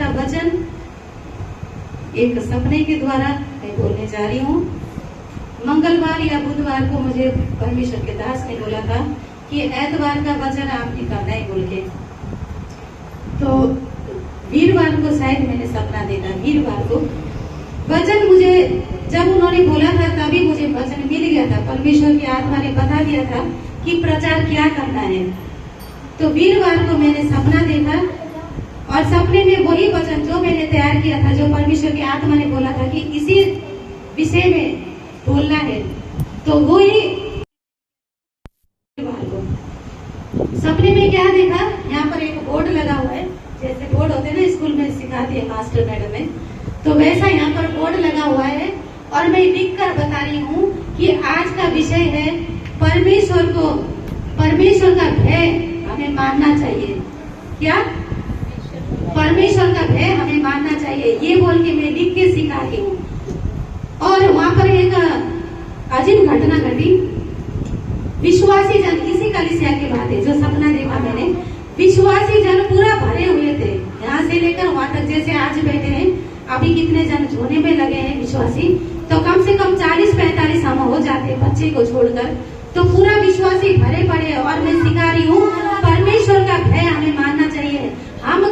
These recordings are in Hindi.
का वचन एक सपने के द्वारा मैं बोलने जा रही हूँ। मंगलवार या बुधवार को मुझे परमेश्वर के दास ने बोला था कि एतवार का वचन आपने करना है बोल के। तो वीरवार को शायद मैंने सपना देखा। वीरवार को वचन मुझे जब उन्होंने बोला था तभी मुझे वचन मिल गया था। परमेश्वर की आत्मा ने बता दिया था कि प्रचार क्या करना है। तो वीरवार को मैंने सपना देखा और सपने में वही वचन जो मैंने तैयार किया था, जो परमेश्वर की आत्मा ने बोला था कि इसी विषय में बोलना है, तो वही सपने में क्या देखा, यहाँ पर एक बोर्ड लगा हुआ है, जैसे बोर्ड होते हैं ना स्कूल में सिखाती है मास्टर मैडम में, तो वैसा यहाँ पर बोर्ड लगा हुआ है और मैं लिख कर बता रही हूँ कि आज का विषय है परमेश्वर का भय हमें मानना चाहिए। क्या? परमेश्वर का भय हमें मानना चाहिए, ये बोल के मैं लिख के सिखा रही हूँ। और वहाँ पर एक अजीब घटना घटी। विश्वासी जन, इसी कलीसिया की बात है जो सपना देखा मैंने, विश्वासी जन पूरा भरे हुए थे, यहाँ से लेकर वहां तक। जैसे आज बैठे हैं, अभी कितने जन झोने में लगे हैं विश्वासी, तो कम से कम 40-45 हम हो जाते बच्चे को छोड़कर, तो पूरा विश्वासी भरे पड़े। और मैं सिखा रही हूँ परमेश्वर का भय हमें मानना चाहिए। हम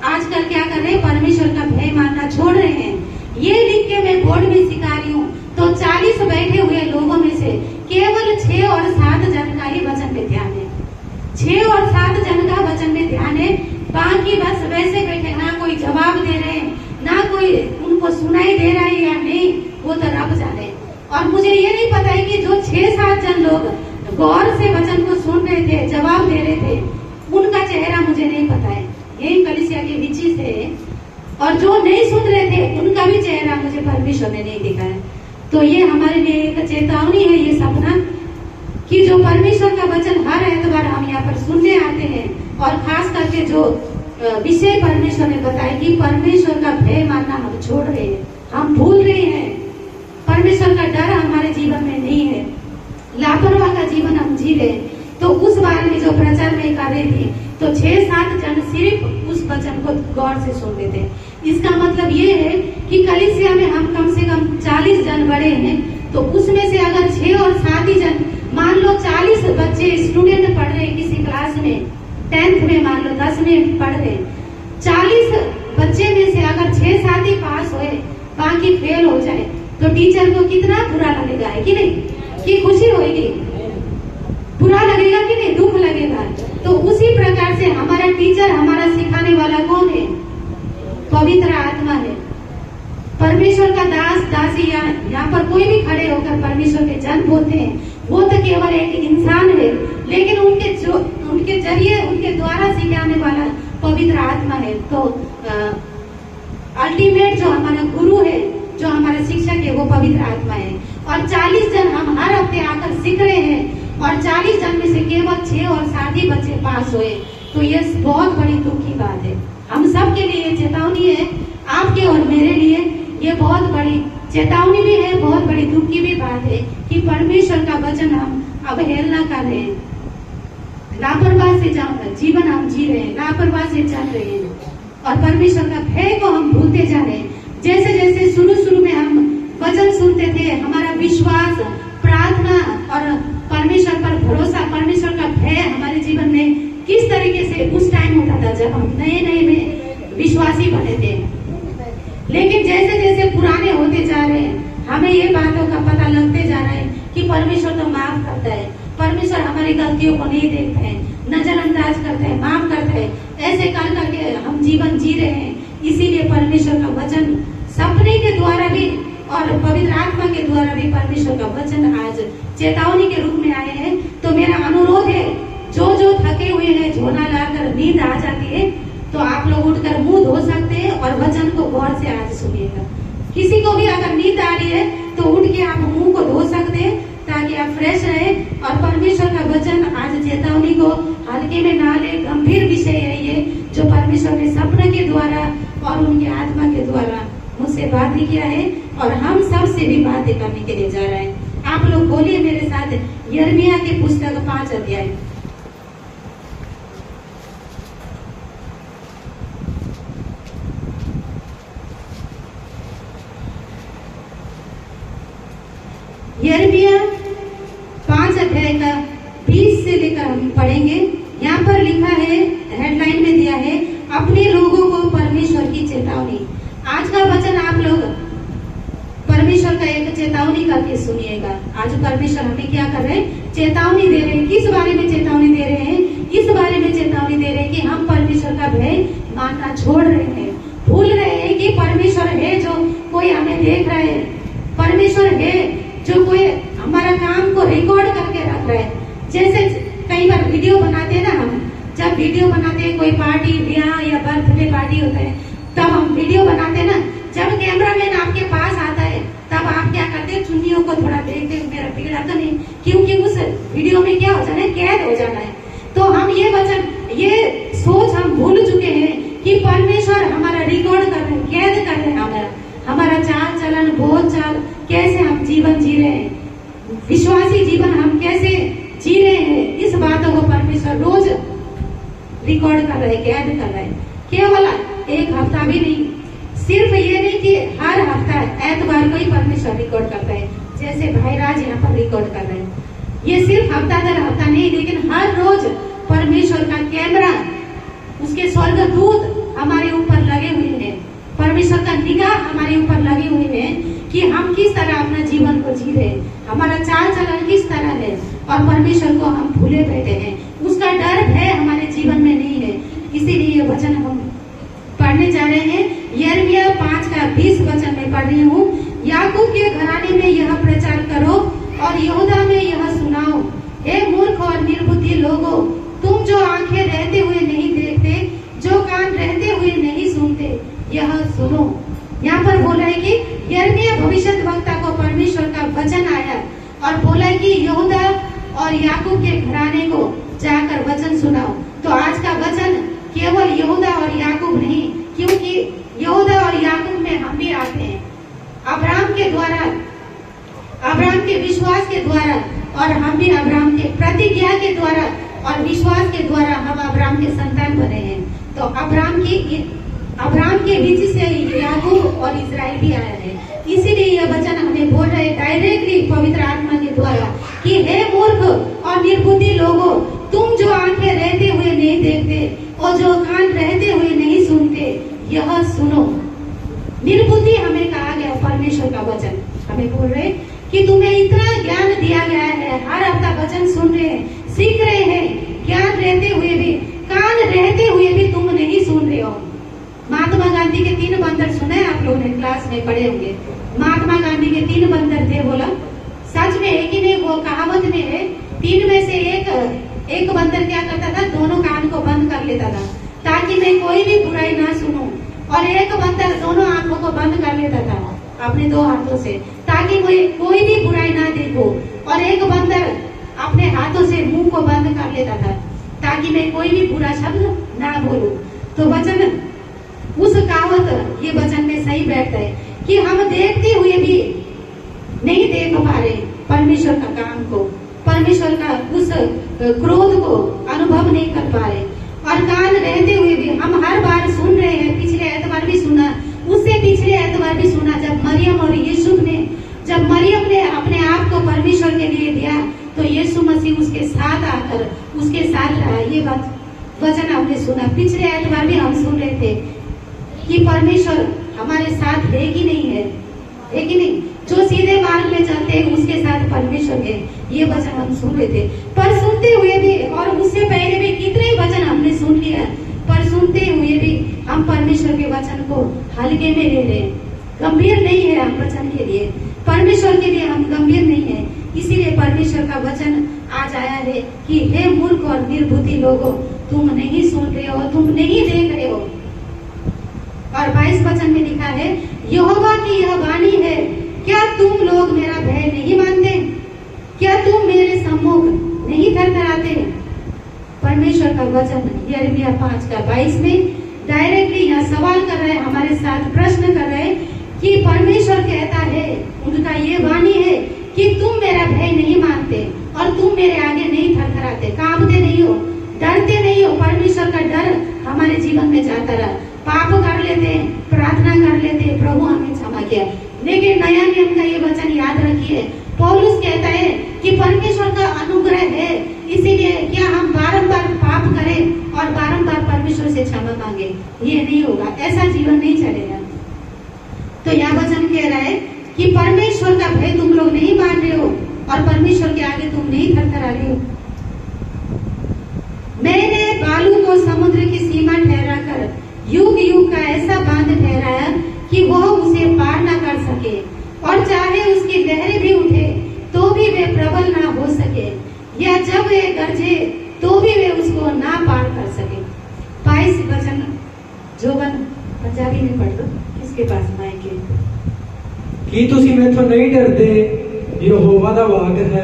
आजकल क्या कर रहे हैं, परमेश्वर का भय मानना छोड़ रहे हैं। ये लिख के मैं बोर्ड में सिखा रही हूँ। तो 40 बैठे हुए लोगों में से केवल 6 और 7 जन का ही वचन में ध्यान है। 6 और 7 जन का वचन में ध्यान है, बाकी बस वैसे बैठे, ना कोई जवाब दे रहे हैं, ना कोई उनको सुनाई दे रहा है या नहीं, वो तो रब जाने। और मुझे ये नहीं पता है कि जो 6-7 जन लोग गौर से वचन को सुन रहे थे, जवाब दे रहे थे, उनका चेहरा मुझे नहीं पता है, यही कलीसिया के बीच से। और जो नहीं सुन रहे थे उनका भी चेहरा मुझे परमेश्वर ने नहीं दिखा है। तो ये हमारे लिए एक चेतावनी है, ये सपना, कि जो परमेश्वर का वचन हर एतवार हम यहाँ पर सुनने आते हैं, और खास करके जो विषय परमेश्वर ने बताया कि परमेश्वर का भय मानना हम छोड़ रहे हैं, हम भूल रहे हैं, परमेश्वर का डर हमारे जीवन में नहीं है, लापरवाह का जीवन हम जी रहे हैं। तो उस बारे में जो प्रचार में कर रही थी, तो 6-7 जन सिर्फ उस वचन को गौर से सुन रहे थे। इसका मतलब ये है कि कलीसिया में हम कम से कम 40 जन बड़े हैं, तो उसमें से अगर 6 और 7 ही जन, मान लो 40 बच्चे स्टूडेंट पढ़ रहे हैं किसी क्लास में, 10th में, मान लो 10 में पढ़ रहे, 40 बच्चे में से अगर 6-7 ही पास हुए, बाकी फेल हो जाए, तो टीचर को कितना बुरा लगेगा, है कि नहीं? कि खुशी होगी? बुरा लगेगा कि नहीं? दुख लगेगा। तो उसी प्रकार से हमारा टीचर, हमारा सिखाने वाला कौन है? पवित्र आत्मा है। परमेश्वर का दास दासी, यहाँ पर कोई भी खड़े होकर परमेश्वर के जन बोलते हैं, वो तो केवल एक इंसान है, लेकिन उनके जरिए, उनके द्वारा सिखाने वाला पवित्र आत्मा है। तो अल्टीमेट जो हमारा गुरु है, जो हमारा शिक्षक है, वो पवित्र आत्मा है। और 40 जन हम हर हफ्ते आकर सीख रहे हैं, और 40 जन में से केवल 6 और 7 ही बच्चे पास हुए, तो ये बहुत बड़ी दुख की बात है। हम सब के लिए चेतावनी है, आपके और मेरे लिए ये बहुत बड़ी चेतावनी भी है, बहुत बड़ी दुख की भी बात है कि परमेश्वर का वचन हम अवहेलना कर रहे हैं, लापरवाह से जीवन हम जी रहे हैं, लापरवाह से चल रहे हैं, और परमेश्वर का भय को हम भूलते जा रहे हैं। जैसे जैसे शुरू में हम वचन सुनते थे, हमारा विश्वास, प्रार्थना और परमेश्वर पर भरोसा, परमेश्वर का भय हमारे जीवन में किस तरीके से उस टाइम होता था जब हम नए में विश्वासी बने थे। लेकिन जैसे जैसे पुराने होते जा रहे हैं, हमें ये बातों का पता लगते जा रहा है कि परमेश्वर तो माफ करता है, परमेश्वर हमारी गलतियों को नहीं देखता है, नजरअंदाज करता है, माफ करता है। ऐसे कर करके हम जीवन जी रहे हैं। इसीलिए परमेश्वर का वचन सपने के द्वारा भी और पवित्र आत्मा के द्वारा भी परमेश्वर का वचन आज चेतावनी के रूप में आए हैं। तो मेरा अनुरोध है, जो थके हुए हैं, झोना लाकर नींद आ जाती है, तो आप लोग उठकर मुंह धो सकते हैं और वचन को गौर से आज सुनिएगा। किसी को भी अगर नींद आ रही है तो उठ के आप मुंह को धो सकते हैं, ताकि आप फ्रेश रहे। और परमेश्वर का वचन आज चेतावनी को हल्के में ना ले, गंभीर विषय है ये, जो परमेश्वर ने सपने के द्वारा और उनके आत्मा के द्वारा मुझसे बातें किया है, और हम सब से भी बातें करने के लिए जा रहे हैं। आप लोग बोलिए मेरे साथ, यिर्मयाह की पुस्तक 5 अध्याय। है जो कोई हमारा काम को रिकॉर्ड करके रख रहा है। जैसे कई बार वीडियो बनाते हैं ना, हम जब वीडियो बनाते हैं कोई पार्टी, ब्याह या बर्थडे पार्टी होता है, तब हम वीडियो बनाते हैं ना, जब कैमरामैन आपके पास आता है तब आप क्या करते हैं, चुन्नियों को थोड़ा देखते हैं मेरा बिगड़ा तो नहीं, क्योंकि उस वीडियो में क्या हो जाना है, कैद हो जाना है। तो हम ये वचन, ये सोच हम भूल चुके हैं कि परमेश्वर हमारा रिकॉर्ड कर रहे हैं, कैद कर रहे हैं हमारा चाल चलन, बोल चाल, कैसे हम जीवन जी रहे हैं, विश्वासी जीवन हम कैसे जी रहे हैं, इस बातों को परमेश्वर रोज रिकॉर्ड कर रहे, कैद कर रहे। केवल एक हफ्ता भी नहीं, सिर्फ ये नहीं कि हर हफ्ता एतवार को ही परमेश्वर रिकॉर्ड करता है, जैसे भाई राज यहाँ पर रिकॉर्ड कर रहे हैं। ये सिर्फ हफ्ता दर हफ्ता नहीं, लेकिन हर रोज परमेश्वर का कैमरा, उसके स्वर्गदूत हमारे ऊपर लगे हुए हैं, परमेश्वर का निगाह हमारे ऊपर लगे हुए हैं कि हम किस तरह अपना जीवन को जी रहे हैं, हमारा चाल चलन किस तरह है, और परमेश्वर को हम भूले बैठे हैं, उसका डर भय हमारे जीवन में नहीं है। इसीलिए ये वचन हम पढ़ने जा रहे हैं। यिर्मयाह 5:20 वचन में पढ़ रही हूँ। याकूब के घराने में यह प्रचार करो और यहूदा में यह सुनाओ, हे मूर्ख और निर्बुद्धि लोगों, तुम जो आंखें रहते हुए नहीं देखते, जो कान रहते हुए नहीं सुनते, यह सुनो। यहाँ पर बोला है कि यिर्मयाह भविष्यद्वक्ता को परमेश्वर का वचन आया और बोला कि यहूदा और याकूब के घराने को जाकर वचन सुनाओ। तो आज का वचन केवल यहूदा और याकूब नहीं, क्योंकि यहूदा और याकूब में हम भी आते हैं। अब्राहम के द्वारा, अब्राहम के विश्वास के द्वारा, और हम भी अब्राहम के प्रतिज्ञा के द्वारा और विश्वास के द्वारा हम अब्राहम के संतान बने हैं। तो अब्राहम के बीच से याकूब और इस्राएल भी आया है। इसीलिए यह वचन हमें बोल रहे डायरेक्टली पवित्र आत्मा के द्वारा कि हे मूर्ख और निर्बुद्धि लोगों, तुम जो आंखें रहते हुए नहीं देखते और जो कान रहते हुए नहीं सुनते, यह सुनो। निर्बुद्धि हमें कहा गया, परमेश्वर का वचन हमें बोल रहे कि तुम्हें इतना ज्ञान दिया गया है, हर हफ्ता वचन सुन रहे हैं, सीख रहे हैं, ज्ञान रहते हुए भी, कान रहते हुए भी तुम नहीं सुन रहे हो। महात्मा गांधी के 3 बंदर सुने आप लोगों ने, क्लास में पढ़े होंगे। महात्मा गांधी के 3 बंदर थे, बोला सच में एक ही नहीं, वो कहावत में है, 3 में से एक बंदर क्या करता था, दोनों कान को बंद कर लेता था ताकि मैं कोई भी बुराई ना सुनूं, और एक बंदर दोनों आंखों को बंद कर लेता था अपने 2 हाथों से ताकि कोई भी बुराई ना देखो, और एक बंदर अपने हाथों से मुंह को बंद कर लेता था ताकि मैं कोई भी बुरा शब्द ना बोलूं। तो वचन, उस कहावत ये वचन में सही बैठता है कि हम देखते हुए भी नहीं देख पा रहे परमेश्वर का काम को, परमेश्वर का उस क्रोध को अनुभव नहीं कर पा रहे, और कान रहते हुए भी हम हर बार सुन रहे हैं। पिछले एतवार भी सुना, उससे पिछले एतवार भी सुना, जब मरियम और यीशु ने, जब मरियम ने अपने आप को परमेश्वर के लिए दिया तो यीशु मसीह उसके साथ आकर उसके साथ रहा। ये बात वचन हमने सुना, पिछले एतवार भी हम सुन रहे थे कि परमेश्वर हमारे साथ है कि नहीं है, है कि नहीं, जो सीधे मार्ग में चलते हैं उसके साथ परमेश्वर है। ये वचन हम सुन रहे थे, पर सुनते हुए भी, और उससे पहले भी कितने वचन हमने सुन लिया, पर सुनते हुए भी हम परमेश्वर के वचन को हल्के में ले रहे, गंभीर नहीं है हम वचन के लिए, परमेश्वर के लिए हम गंभीर नहीं है। इसीलिए परमेश्वर का वचन आज आया है कि हे मूर्ख और निर्बुद्धि लोगों, तुम नहीं सुन रहे हो, तुम नहीं देख रहे हो। और 22 वचन में लिखा है, यहोवा की यह वाणी है, क्या तुम लोग मेरा भय नहीं मानते, क्या तुम मेरे सम्मुख नहीं थरथराते। परमेश्वर का वचन यिर्मयाह 5:22 में डायरेक्टली यहाँ सवाल कर रहे हैं, हमारे साथ प्रश्न कर रहे हैं कि परमेश्वर कहता है, उनका ये वाणी है कि तुम मेरा भय नहीं मानते और तुम मेरे आगे नहीं थरथराते, कांपते नहीं हो, डरते नहीं हो। परमेश्वर का डर हमारे जीवन में जाता रहा, पाप कर लेते, प्रार्थना कर लेते, प्रभु हमें क्षमा किया, लेकिन नया नियम का ये वचन याद रखिए, पौलुस कहता है कि परमेश्वर का अनुग्रह है, इसीलिए क्या हम बारंबार पाप करें और बारंबार परमेश्वर से क्षमा मांगे, ये नहीं होगा, ऐसा जीवन नहीं चलेगा। तो यह वचन कह रहा है कि परमेश्वर का भय तुम लोग नहीं मान रहे हो और परमेश्वर के आगे तुम नहीं थरथरा रहे हो। मैंने बालू को समुद्र की सीमा ठहराकर युग युग का ऐसा बांध ठहराया कि वह उसे पार न कर सके। और चाहे उसकी लहरें भी उठे तो भी वे प्रबल ना हो सके, या जब वे गरजे तो भी वे उसको ना पार कर सके। 22 वचन जोबन पंजाबी में पढ़ लो, किसके पास माइक है? ਕੀ ਤੁਸੀਂ ਮੈਥੋਂ ਨਹੀਂ ਡਰਦੇ, ਯਹੋਵਾ ਦਾ ਵਾਕ ਹੈ।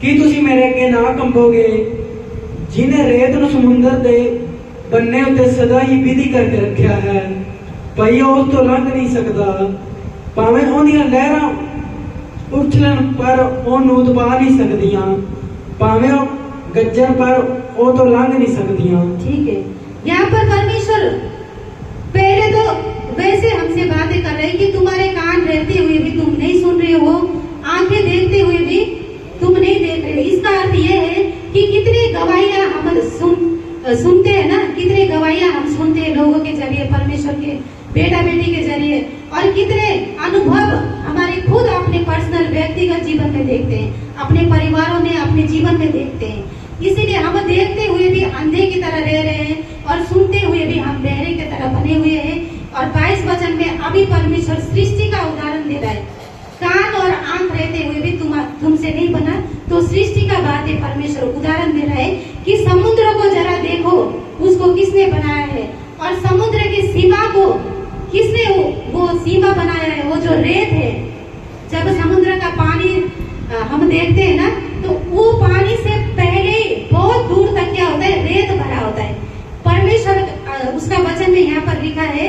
ਕੀ ਤੁਸੀਂ ਮੇਰੇ ਅੱਗੇ ਨਾ ਕੰਬੋਗੇ, ਜਿਨੇ ਰੇਤ ਨੂੰ ਸਮੁੰਦਰ ਦੇ ਬੰਨੇ ਉੱਤੇ ਸਦਾ ਹੀ ਵਿਧੀ ਕਰਕੇ ਰੱਖਿਆ ਹੈ, ਭਈ ਉਹ ਉਸ ਤੋਂ ਲੰਘ ਨਹੀਂ ਸਕਦਾ। ਭਾਵੇਂ ਉਹਦੀਆਂ ਲਹਿਰਾਂ ਉਛਲਣ ਪਰ ਉਹਨੂੰ ਦਬਾ ਨਹੀਂ ਸਕਦੀਆਂ, ਭਾਵੇਂ ਉਹ ਗੱਜਣ ਪਰ ਉਹ ਤੋਂ लंघ नहीं सकदियां। ठीक है, यहाँ पर परमेश्वर पहले तो वैसे हमसे बातें कर रहे कि तुम्हारे कान रहते हुए भी तुम नहीं सुन रहे हो, आंखें देखते हुए भी तुम नहीं देख रहे हो। इसका अर्थ यह है कि कितनी गवाहियां हम सुनते हैं ना, कितने गवाहियां हम सुनते हैं लोगों के जरिए, परमेश्वर के बेटा बेटी के जरिए, और कितने अनुभव हमारे खुद अपने पर्सनल व्यक्तिगत जीवन में देखते हैं, अपने परिवारों में, अपने जीवन में देखते हैं। इसीलिए हम देखते हुए भी अंधे की तरह रह रहे हैं और सुनते हुए भी हम बहरे की तरह बने हुए हैं। और 22 वचन में अभी परमेश्वर सृष्टि का उदाहरण दे रहा है। कान और आंख रहते हुए भी तुमसे नहीं बना, तो सृष्टि का बात है। परमेश्वर उदाहरण दे रहा है कि समुद्र को जरा देखो, उसको किसने बनाया है, और समुद्र की सीमा को किसने वो सीमा बनाया है, वो जो रेत है। जब समुद्र का पानी हम देखते हैं ना, तो वो पानी से पहले ही बहुत दूर तक क्या होता है, रेत भरा होता है। परमेश्वर उसका वचन में यहाँ पर लिखा है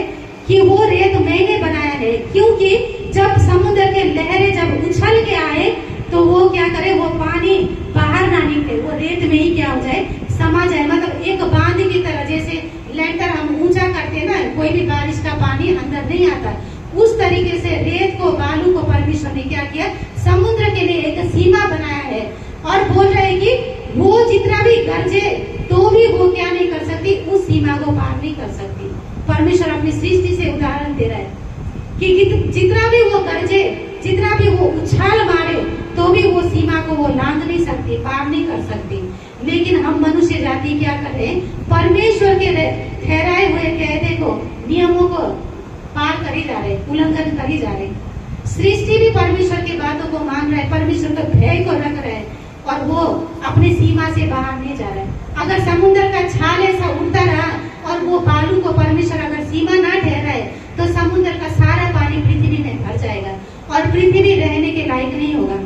कि वो रेत मैंने बनाया है, क्योंकि जब समुद्र के लहरें जब उछल के आए तो वो क्या करे, वो पानी बाहर ना निकले, वो रेत में ही क्या हो जाए, समा जाए। मतलब एक बांध की तरह, जैसे लेंटर हम ऊंचा करते हैं ना, कोई भी बारिश का पानी अंदर नहीं आता, उस तरीके से रेत को, बालू को परमेश्वर ने क्या किया, समुद्र के लिए एक सीमा बनाया है। और बोल रहे हैं कि वो जितना भी गरजे तो भी वो क्या नहीं कर सकती, उस सीमा को पार नहीं कर सकती। परमेश्वर अपनी सृष्टि से उदाहरण दे रहा है कि जितना भी वो गरजे, जितना भी वो उछाल मारे, तो भी वो सीमा को वो लांघ नहीं सकती, पार नहीं कर सकती। लेकिन हम मनुष्य जाति क्या कर रहे हैं, परमेश्वर के ठहराए हुए कायदे को, नियमों को पार करी जा रहे, उल्लंघन करी जा रहे। सृष्टि भी परमेश्वर की बातों को मान रहा है, परमेश्वर का भय को रख रहा है, और वो अपनी सीमा से बाहर नहीं जा रहा है। अगर समुद्र का छाल ऐसा उड़ता रहा और वो बालू को परमेश्वर अगर सीमा ना ठहराए, तो समुद्र का सारा पानी पृथ्वी में भर जाएगा और पृथ्वी रहने के लायक नहीं होगा।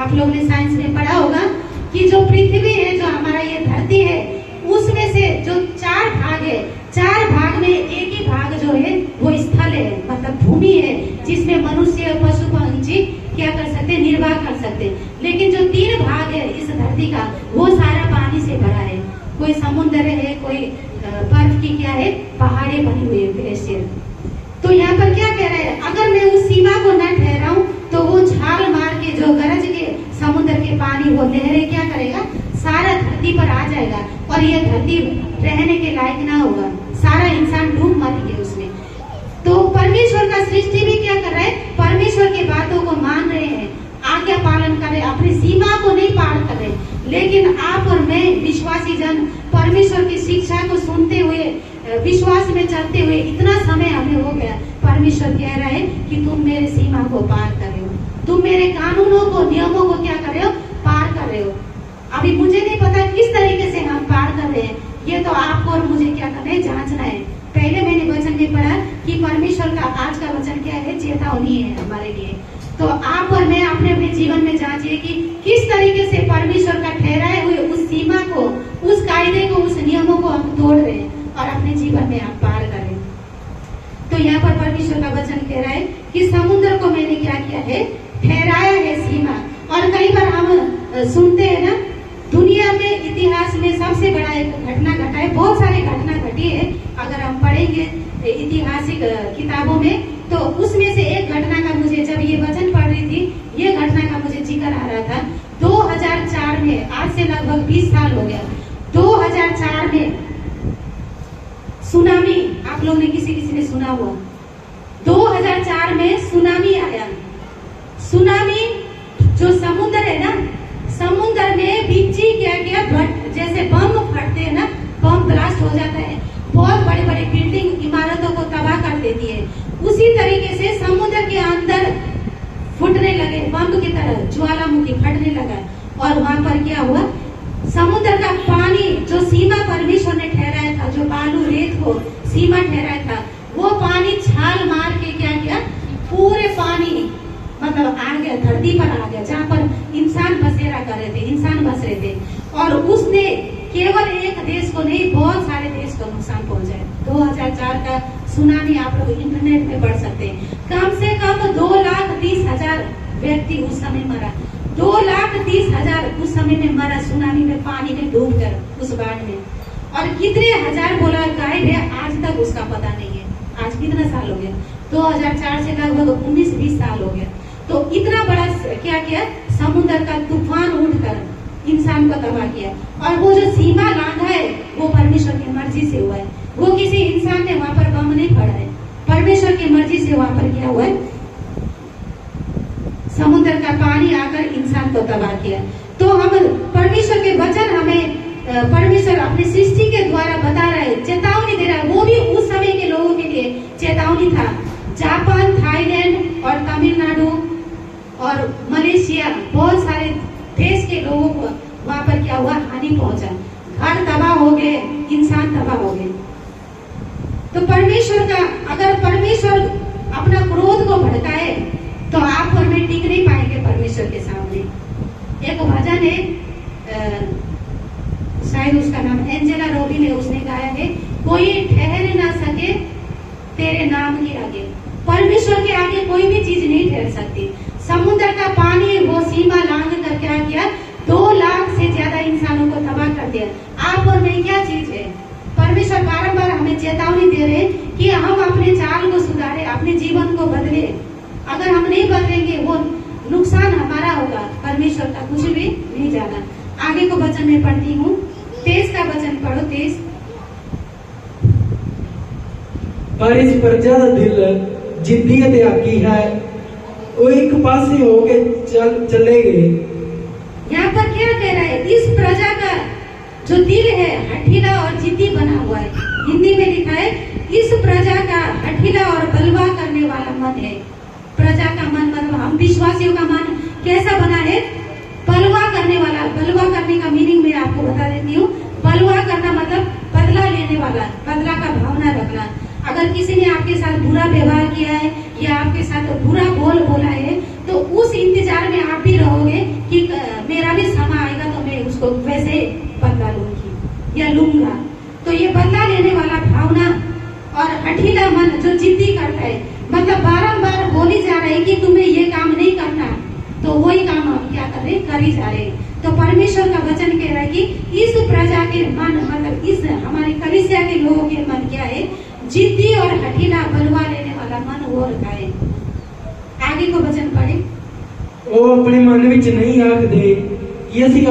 आप लोगों ने साइंस में पढ़ा होगा कि जो पृथ्वी है, जो हमारा ये धरती है, उसमें से जो 4 भाग है, 4 भाग में एक ही भाग जो है वो स्थल है, मतलब भूमि है, जिसमें मनुष्य, पशु, पंछी क्या कर सकते, निर्वाह कर सकते। लेकिन जो 3 भाग है इस धरती का, वो सारा पानी से भरा है। कोई समुद्र है, कोई बर्फ की क्या है, पहाड़े बनी हुई है, ग्लेशियर। तो यहाँ पर क्या कह रहा है, अगर मैं उस सीमा को न ठहराऊं तो वो छाल मार के, जो गरज के समुद्र के पानी, वो लहरें क्या करेगा, सारा धरती पर आ जाएगा और ये धरती रहने के लायक ना होगा, सारा इंसान डूब मरेंगे उसमें। तो परमेश्वर का सृष्टि भी क्या कर रहा है, परमेश्वर की बातों को मान रहे हैं, आज्ञा पालन कर रहे, अपनी सीमा को नहीं पार कर रहे। लेकिन आप और मैं विश्वासी जन परमेश्वर की शिक्षा को सुनते हुए, विश्वास में चलते हुए इतना समय हमें हो गया, परमेश्वर कह रहा है कि तुम मेरे सीमा को पार कर रहे हो, तुम मेरे कानूनों को, नियमों को क्या कर रहे हो, पार कर रहे हो। अभी मुझे नहीं पता किस तरीके से हम पार कर रहे हैं, ये तो आपको और मुझे क्या करना है, जांचना है। पहले मैंने वचन में पढ़ा कि परमेश्वर का आज का वचन क्या है, चेतावनी है हमारे लिए। तो आप और मैं अपने अपने जीवन में जांचिए कि किस तरीके से परमेश्वर का ठहराए हुए उस सीमा को, उस कायदे को, उस नियमों को हम तोड़ रहे हैं और अपने जीवन में आप पार करें। तो यहाँ पर परमेश्वर का वचन कह रहा है कि समुद्र को मैंने क्या किया है, ठहराया है सीमा। और कई बार हम सुनते हैं ना, दुनिया में इतिहास में सबसे बड़ा एक घटना घटा है, बहुत सारी घटना घटी है, अगर हम पढ़ेंगे ऐतिहासिक किताबों में, तो उसमें से एक घटना का मुझे, जब ये वचन पढ़ रही थी, ये घटना का मुझे जिक्र आ रहा था। 2004 में, आज से लगभग 20 साल हो गया, 2004 में सुनामी, आप लोगों ने किसी ने सुना हुआ, 2004 में सुनामी आया। सुनामी जो समुद्र है ना, समुद्र में बिच्छी क्या किया, जैसे बम फटते हैं ना, बम ब्लास्ट हो जाता है, बहुत बड़े बड़े बिल्डिंग, इमारतों को तबाह कर देती है। उसी तरीके से समुद्र के अंदर बम की तरह ज्वालामुखी फटने लगा। और वहां पर क्या हुआ, समुद्र का पानी जो सीमा परमेश्वर ने ठहराया था, जो बालू रेत को सीमा ठहराया था, वो पानी छाल मार के क्या किया, पूरे पानी मतलब आ गया, धरती पर आ गया, जहाँ पर इंसान बसेरा कर रहे थे, इंसान बस रहे थे। और उसने केवल एक देश को नहीं, बहुत सारे देश को नुकसान पहुंचाया। 2004 का सुनामी आप लोग इंटरनेट में पढ़ सकते हैं। कम से कम 2,30,000 व्यक्ति उस समय मरा, 2,30,000 उस समय में मरा, सुनामी में, पानी में डूब कर उस बाढ़ में। और कितने हजार बोला गायब है, आज तक उसका पता नहीं है। आज कितना साल हो गया, 2004 से लगभग 19-20 साल हो गया। तो इतना बड़ा क्या किया, समुद्र का तूफान उठकर इंसान को तबाह किया। और वो जो सीमा लांघा है वो परमेश्वर की मर्जी से हुआ है, वो किसी इंसान ने वहां पर बम नहीं पड़ा है, परमेश्वर की मर्जी से वहां पर क्या हुआ है, समुद्र का पानी आकर इंसान को तबाह किया। तो हम परमेश्वर के वचन हमें परमेश्वर अपनी सृष्टि के द्वारा बता रहा है, चेतावनी दे रहा है। वो भी उस समय के लोगों के लिए चेतावनी था। जापान, थाईलैंड और तमिलनाडु और मलेशिया, बहुत सारे देश के लोगों को वहां पर क्या हुआ, हानि पहुंचा, घर तबाह हो गए, इंसान तबाह हो गए। तो परमेश्वर का, अगर परमेश्वर अपना क्रोध को भड़काए तो आप और मैं टिक नहीं पाएंगे परमेश्वर के सामने। एक भजन है, शायद उसका नाम एंजेला रोबी ने उसने गाया है, कोई ठहर ना सके तेरे नाम के आगे। परमेश्वर के आगे कोई भी चीज नहीं ठहर सकती। समुद्र का पानी वो सीमा लांघ कर क्या किया, 2 लाख से ज्यादा इंसानों को तबाह कर दिया। आप और मैं क्या चीज है, परमेश्वर बारंबार हमें चेतावनी दे रहे कि हम अपने चाल को सुधारे, अपने जीवन को बदले। अगर हम नहीं बदलेंगे वो नुकसान हमारा होगा, परमेश्वर का कुछ भी नहीं जाना। आगे को वचन में पढ़ती हूँ, 23 का वचन पढ़ो, 23। पर इस प्रजा का दिल जिद्दी त्यागी है, वो एक पासे होके चले गए। यहाँ पर क्या कह रहा है, इस प्रजा का जो दिल है हठीला और जिद्दी बना हुआ है। हिंदी में लिखा है, इस प्रजा का हठीला और बलवा करने वाला मन है। प्रजा का मन मतलब हम विश्वासियों का मन कैसा बना है, बलवा करने वाला। बलवा करने का मीनिंग मैं आपको बता देती हूँ। बलवा करना मतलब बदला लेने वाला, बदला का भावना रखना। अगर किसी ने आपके साथ बुरा व्यवहार किया है या आपके साथ बुरा बोला है, तो उस इंतजार में आप भी रहोगे कि मेरा भी समय आएगा तो मैं उसको वैसे बदला लूंगी या लूंगा। तो ये बदला लेने वाला भावना और हठीला मन जो जिद्दी करता है, मतलब बारंबार बोली जा रही है कि तुम्हें ये काम नहीं करना, तो वही काम हम क्या कर रहे, कर ही जा रहे। तो परमेश्वर का वचन कह रहा है कि इस प्रजा के मन, मतलब इस हमारी कलीसिया के लोगों के मन क्या है, जिद्दी और हठीला बलवा लेने वाला मन हो रखा है। आगे को वचन पढ़े। वो अपने मन विच नहीं आखदे कि ਅਸੀਂ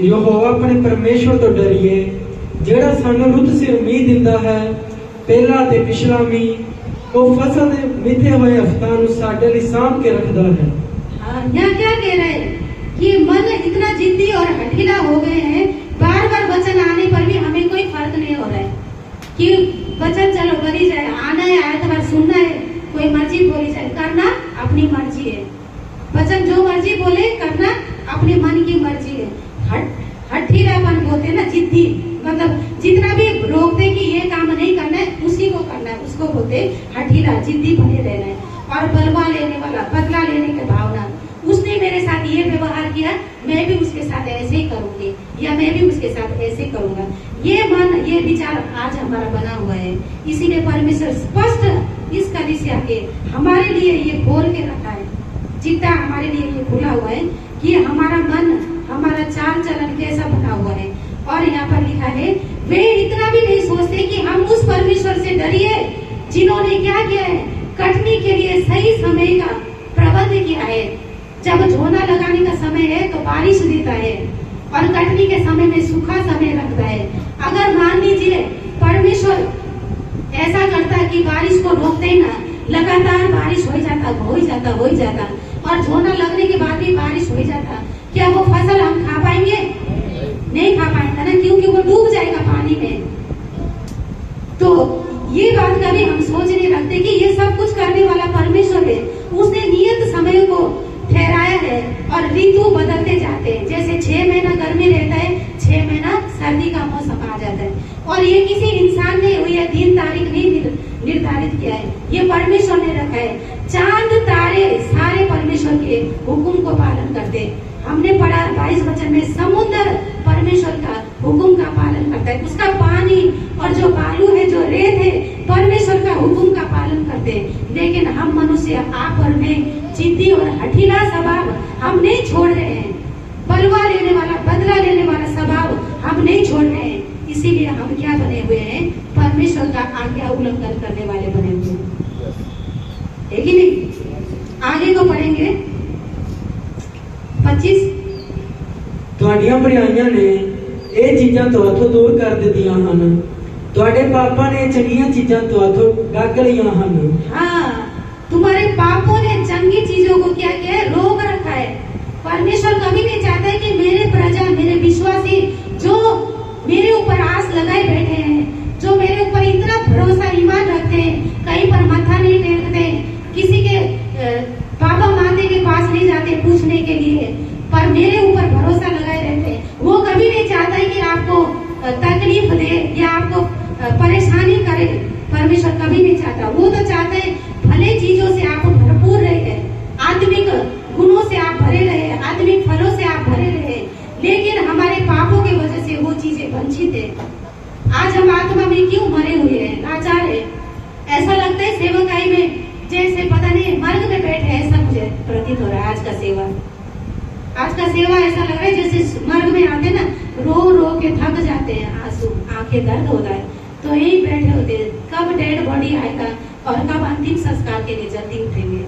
ਯਹੋਵਾ ਆਪਣੇ ਪਰਮੇਸ਼ਵਰ ਤੋਂ ਡਰੀਏ, ਜਿਹੜਾ ਸਾਨੂੰ ਰੁੱਤ ਸਿਰ ਮੀਂਹ ਦਿੰਦਾ ਹੈ, ਪਹਿਲਾ ਤੇ ਪਿਛਲਾ ਮੀਂਹ। ਉਹ ਫਸਲ ਦੇ ਮਿੱਥੇ ਹੋਏ ਹਫ਼ਤਾਂ ਨੂੰ ਸਾਡੇ ਲਈ ਸਾਂਭ ਕੇ ਰੱਖਦਾ ਹੈ। यहाँ क्या कह रहे हैं कि मन इतना जिद्दी और हठीला हो गए हैं, बार बार वचन आने पर भी हमें कोई फर्क नहीं हो रहा है कि वचन चलो करी जाए, आना है आयतवार सुनना है, कोई मर्जी बोली जाए, करना अपनी मर्जी है। वचन जो मर्जी बोले करना अपने मन की मर्जी है। हठीलापन बोलते हैं ना, जिद्दी, मतलब जितना भी रोकते कि ये काम नहीं करना है उसी को करना है, उसको बोलते हठीला, जिद्दी बने रहना है। और बलवा लेने वाला, बदला लेने की भावना, उसने मेरे साथ ये व्यवहार किया, मैं भी उसके साथ ऐसे ही करूंगी या मैं भी उसके साथ ऐसे करूंगा। ये मन, ये विचार आज हमारा बना हुआ है। इसीलिए परमेश्वर स्पष्ट इस कलीसिया के हमारे लिए ये खोल के रखा है, चिट्टा हमारे लिए ये खुला हुआ है कि हमारा मन, हमारा चाल चलन कैसा बना हुआ है। और यहाँ पर लिखा है, वे इतना भी नहीं सोचते कि हम उस परमेश्वर से डरिए जिन्होंने क्या किया है, कटनी के लिए सही समय का प्रबंध किया है। जब झोना लगाने का समय है तो बारिश देता है और कटनी के समय में सूखा समय रखता है। अगर मान लीजिए परमेश्वर ऐसा करता कि बारिश को रोकते ही ना, लगातार बारिश हो जाता और झोना लगने के बाद भी बारिश हो जाता, क्या वो फसल हम खा पाएंगे? नहीं खा पाएंगे ना, क्योंकि वो डूब जाएगा पानी में। तो ये बात कभी हम सोच नहीं रखते कि ये सब कुछ करने वाला परमेश्वर है। उसने नियत समय को ठहराया है समा जाता है। और ये किसी इंसान ने ये दिन तारीख नहीं निर्धारित किया है, ये परमेश्वर ने रखा है। चांद तारे सारे परमेश्वर के हुक्म को पालन करते हैं। हमने पढ़ा 22 वचन में, समुद्र परमेश्वर का हुक्म का पालन करता है, उसका पानी और जो बालू है, जो रेत है, परमेश्वर का हुक्म का पालन करते हैं। लेकिन हम मनुष्य आप और मैं जिद्दी और हठीला स्वभाव हम नहीं छोड़ रहे हैं। बलवा लेने वाला, बदला लेने वाला स्वभाव हम नहीं छोड़ रहे हैं। इसीलिए हम क्या बने हुए हैं? परमेश्वर का आज्ञा उल्लंघन करने वाले बने हुए हैं, है कि नहीं? आगे को पढ़ेंगे 25। ਤੁਹਾਡੀਆਂ ਬੁਰਾਈਆਂ ਨੇ ਇਹ ਚੀਜ਼ਾਂ ਤੁਹਾਥੋਂ ਦੂਰ ਕਰ ਦਿੱਤੀਆਂ ਹਨ। ਤੁਹਾਡੇ ਪਾਪਾਂ ਨੇ ਚੰਗੀਆਂ ਚੀਜ਼ਾਂ ਤੁਹਾਥੋਂ ਡੱਗ ਲਈਆਂ ਹਨ। हाँ, तुम्हारे पापों ने चंगी चीजों को क्या किया है? रोक रखा है। परमेश्वर कभी नहीं चाहता है कि मेरे प्रजा, मेरे विश्वासी जो मेरे ऊपर आस लगाए बैठे हैं, जो मेरे ऊपर इतना भरोसा ईमान रखते हैं, कहीं पर माथा नहीं टेकते, किसी के पापा माते के पास नहीं जाते पूछने के लिए, पर मेरे ऊपर भरोसा लगाए रहते हैं, वो कभी नहीं चाहता है कि आपको तकलीफ दे या आपको परेशानी करे। परमेश्वर कभी नहीं चाहता। वो तो चाहते हैं भले चीजों से आप भरपूर रहे, आत्मिक गुणों से आप भरे रहे, आत्मिक फलों से आप भरे रहे। लेकिन हमारे पापों की वजह से वो चीजें वंचित है। आज हम आत्मा में क्यों मरे हुए हैं, लाचार है? ऐसा लगता है सेवकाई में जैसे पता नहीं मर्ग में बैठे, ऐसा मुझे प्रतीत हो रहा है। आज का सेवा ऐसा लग रहा है जैसे मर्ग में आते ना, रो रो के थक जाते हैं, आंसू आंखें दर्द होता है, तो यही बैठे होते हैं, कब डेड बॉडी आएगा और कब अंतिम संस्कार के लिए जल्दी उठेंगे,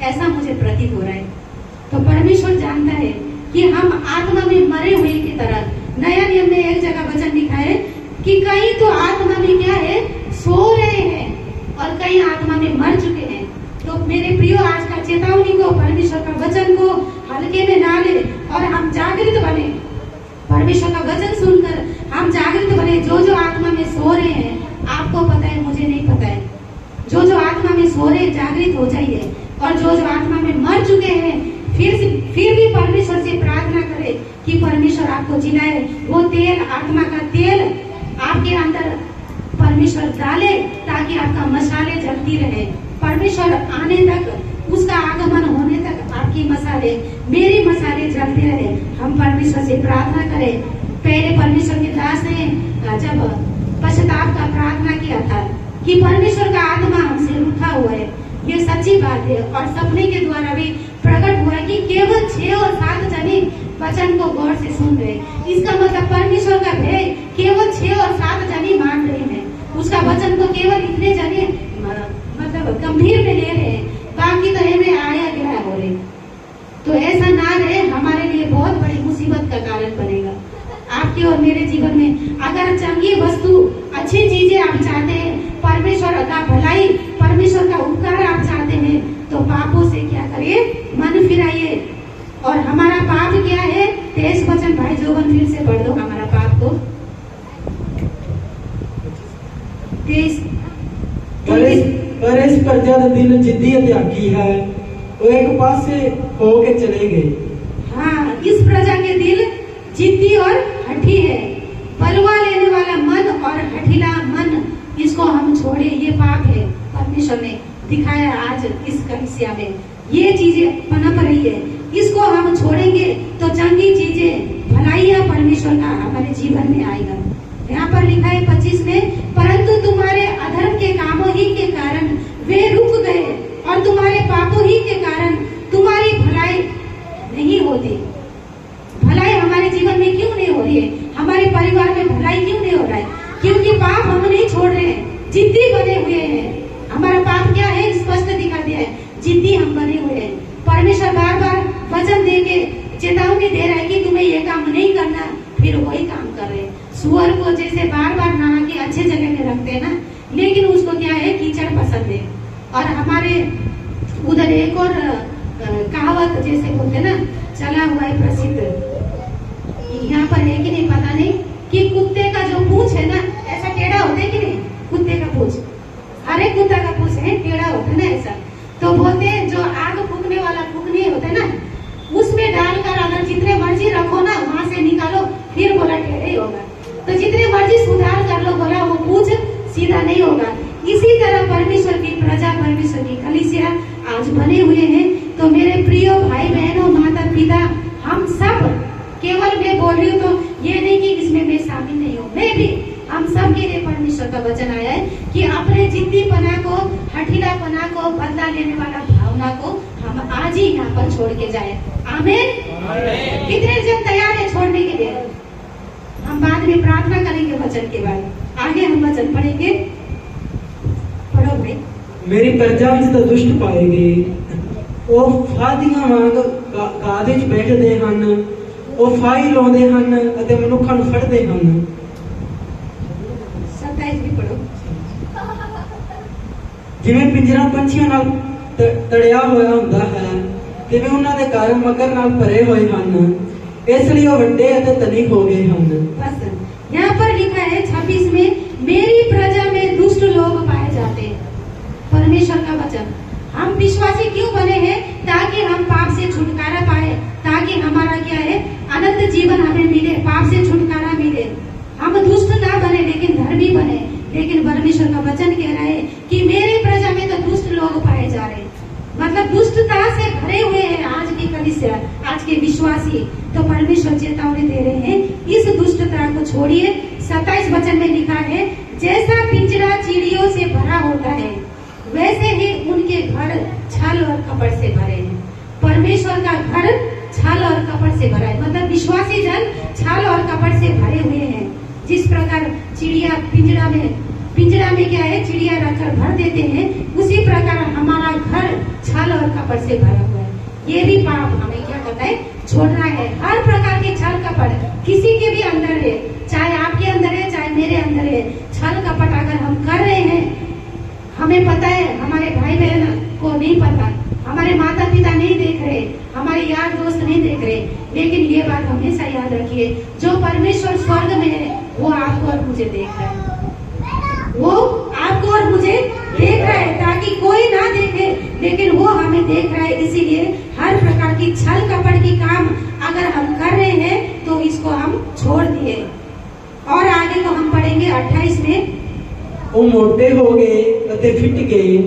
ऐसा मुझे प्रतीत हो रहा है। तो परमेश्वर जानता है कि हम आत्मा में मरे हुए की तरह। नया नियम में एक जगह वचन लिखा है कि कई तो आत्मा में क्या है? सो रहे हैं, और कई आत्मा में मर चुके हैं। तो मेरे प्रियो, आज का चेतावनी को, परमेश्वर का वचन को हल्के में ना ले और हम जागृत बने। परमेश्वर का वचन सुनकर हम जागृत बने। जो आत्मा में सो रहे हैं, आपको पता है, मुझे नहीं पता है, जो आत्मा में सो रहे, जागृत हो जाइए। और जो आत्मा में मर चुके हैं, फिर भी परमेश्वर से प्रार्थना करें कि परमेश्वर आपको जिलाए। वो तेल, आत्मा का तेल आपके अंदर परमेश्वर डाले, ताकि आपका मसाले जलती रहे। परमेश्वर आने तक, उसका आगमन होने तक आपकी मसाले, मेरी मसाले जलते रहे। हम परमेश्वर से प्रार्थना करें। पहले परमेश्वर के दास ने जब पश्चाताप का प्रार्थना किया था कि परमेश्वर का आत्मा हमसे रूठा हुआ है, ये सच्ची बात है। और सपने के द्वारा भी प्रकट हुआ है कि केवल 6 और 7 जने वचन को गौर से सुन रहे। इसका मतलब परमेश्वर का भय केवल 6 और 7 जने मान रहे हैं। उसका वचन को केवल इतने जने मतलब गंभीर में ले रहे हैं, बाकी तो में आया गया हो रहे। तो ऐसा ना रहे, हमारे लिए बहुत बड़ी मुसीबत का कारण बनेगा। आपके और मेरे जीवन में अगर चंगी वस्तु, अच्छी चीजें आप चाहते हैं, परमेश्वर का भलाई, परमेश्वर का उपकार आप चाहते हैं, तो पापों से क्या करिए? मन फिराइए। और हमारा पाप क्या है? 23 वचन भाई जोगन फिर से पढ़ दो हमारा पाप को। 23। पर इस प्रजा का दिल जिद्दी त्यागी है, वो एक पासे होके चले गए। हाँ, इस प्रजा के दिल जिद्दी और हठी है। बलवा लेने वाला मन और हठीला मन, इसको हम छोड़े। ये पाप है। परमेश्वर ने दिखाया आज इस कलिसिया में ये चीजें पनप रही है। इसको हम छोड़ेंगे तो चंगी चीजें, भलाइयां परमेश्वर का हमारे जीवन में आएगा। यहाँ पर लिखा है 25 में, परंतु तुम्हारे अधर्म के कामों ही के कारण वे रुक गए, और तुम्हारे पापों ही के कारण तुम्हारी भलाई नहीं होती। भलाई हमारे जीवन में क्यों नहीं हो रही है? हमारे परिवार में भलाई क्यों नहीं हो रहा है? क्योंकि पाप हम नहीं छोड़ रहे हैं, जिद्दी बने हुए हैं। हमारा पाप क्या है? स्पष्ट दिखा दिया है, जिद्दी हम बने हुए हैं। परमेश्वर बार बार वचन दे के चेतावनी दे रहा है कि तुम्हें ये काम नहीं करना, फिर वही काम कर रहे हैं। सुअर को जैसे बार बार नहा के अच्छे जगह में रखते हैं ना, लेकिन उसको क्या है? कीचड़ पसंद है। और हमारे उधर एक और कहावत जैसे बोलते हैं ना, चला हुआ है प्रसिद्ध, यहाँ पर है कि नहीं पता नहीं, कि कुत्ते का जो पूंछ है ना, ऐसा टेढ़ा होता है कि नहीं? कुत्ते का पूंछ, हर एक कुत्ता का पूंछ है टेढ़ा होता है ना ऐसा। तो बोलते हैं जो आग फूकने वाला फूकने होता है ना, उसमें डालकर अगर जितने मर्जी रखो ना, वहां से निकालो, फिर बोला टेढ़ा ही होगा। तो जितने मर्जी सुधार कर लो बोला, वो कुछ सीधा नहीं होगा। इसी तरह परमेश्वर की प्रजा, परमेश्वर की कलीसिया आज बने हुए हैं। तो मेरे प्रिय भाई बहनों, माता पिता, हम सब, केवल मैं बोल रही हूँ तो ये नहीं कि इसमें मैं शामिल नहीं हूँ, मैं भी, हम सब के लिए परमेश्वर का वचन आया है कि अपने जिद्दीपना को, हठीलापना को, बदला लेने वाला भावना को हम आज ही यहाँ पर छोड़ के जाए। आमीन। कितने जन तैयार है छोड़ने के लिए? हम बाद में प्रार्थना करेंगे वचन के बाद, आगे हम वचन पढ़ेंगे। पढ़ो भाई। मेरी प्रजा विच तो दुष्ट पाएगी, ਉਹ ਫਾਦੀਆਂ ਵਾਂਗ ਕਾਦੇ 'ਚ ਬੈਠਦੇ ਹਨ, ਉਹ ਫਾਈ ਲਾਉਂਦੇ ਹਨ ਅਤੇ ਮਨੁੱਖਾਂ ਨੂੰ ਫੜਦੇ ਹਨ। 27 ਵੀ ਪੜੋ। ਜਿਵੇਂ ਪਿੰਜਰਾ ਪੰਛੀਆਂ ਨਾਲ ਤੜਿਆ ਹੋਇਆ ਹੁੰਦਾ ਹੈ, ਤਿਵੇਂ ਉਹਨਾਂ ਦੇ ਘਰ ਮਕਰ ਨਾਲ ਭਰੇ ਹੋਏ ਹਨ, ਇਸ ਲਈ ਉਹ ਵੱਡੇ ਅਤੇ ਧਨੀ ਹੋ ਗਏ ਹਨ। बस यहाँ पर लिखा है 26 में, मेरी प्रजा में दुष्ट लोग पाए जाते हैं। परमेश्वर का वचन, हम विश्वासी क्यों बने हैं? ताकि हम पाप से छुटकारा पाए, ताकि हमारा क्या है, अनंत जीवन हमें मिले, पाप से छुटकारा मिले। हम दुष्ट ना बने लेकिन धर्मी बने। लेकिन परमेश्वर का वचन कह रहा है कि मेरी प्रजा में तो दुष्ट लोग पाए जा रहे हैं, मतलब दुष्टता से भरे हुए हैं आज की कलीसिया, आज के विश्वासी। तो परमेश्वर चेतावनी दे रहे हैं, इस दुष्टता को छोड़िए। 27 वचन में लिखा है, जैसा पिंजरा चिड़ियों से भरा होता है, वैसे ही उनके घर छल और कपट से भरे हैं। परमेश्वर का घर छल और कपट से भरा है, मतलब विश्वासी जन छल और कपट से भरे हुए हैं। जिस प्रकार चिड़िया पिंजरा में क्या है, चिड़िया रखकर भर देते हैं, उसी प्रकार हमारा घर छल और कपट से भरा हुआ है। ये भी पाप हमें क्या करता है, छोड़ना है। हर प्रकार के छल कपट किसी के भी अंदर है, चाहे आपके अंदर है चाहे मेरे अंदर है। छल कपट अगर हम कर रहे हैं, हमें पता है, हमारे भाई बहन को नहीं पता, हमारे माता पिता नहीं देख रहे, हमारे यार दोस्त नहीं देख रहे, लेकिन ये बात हमेशा याद रखिए, जो परमेश्वर स्वर्ग में है वो आपको और मुझे देख रहा है, वो आपको और मुझे देख रहा है, ताकि कोई ना देखे लेकिन वो हमें देख रहा है। इसीलिए हर प्रकार की छल कपट की काम अगर हम कर रहे हैं तो इसको हम छोड़ दिए। और आगे को हम पढ़ेंगे 28 में। ਉਹ ਮੋਟੇ ਹੋ ਗਏ ਅਤੇ ਫਿੱਟ ਗਏ,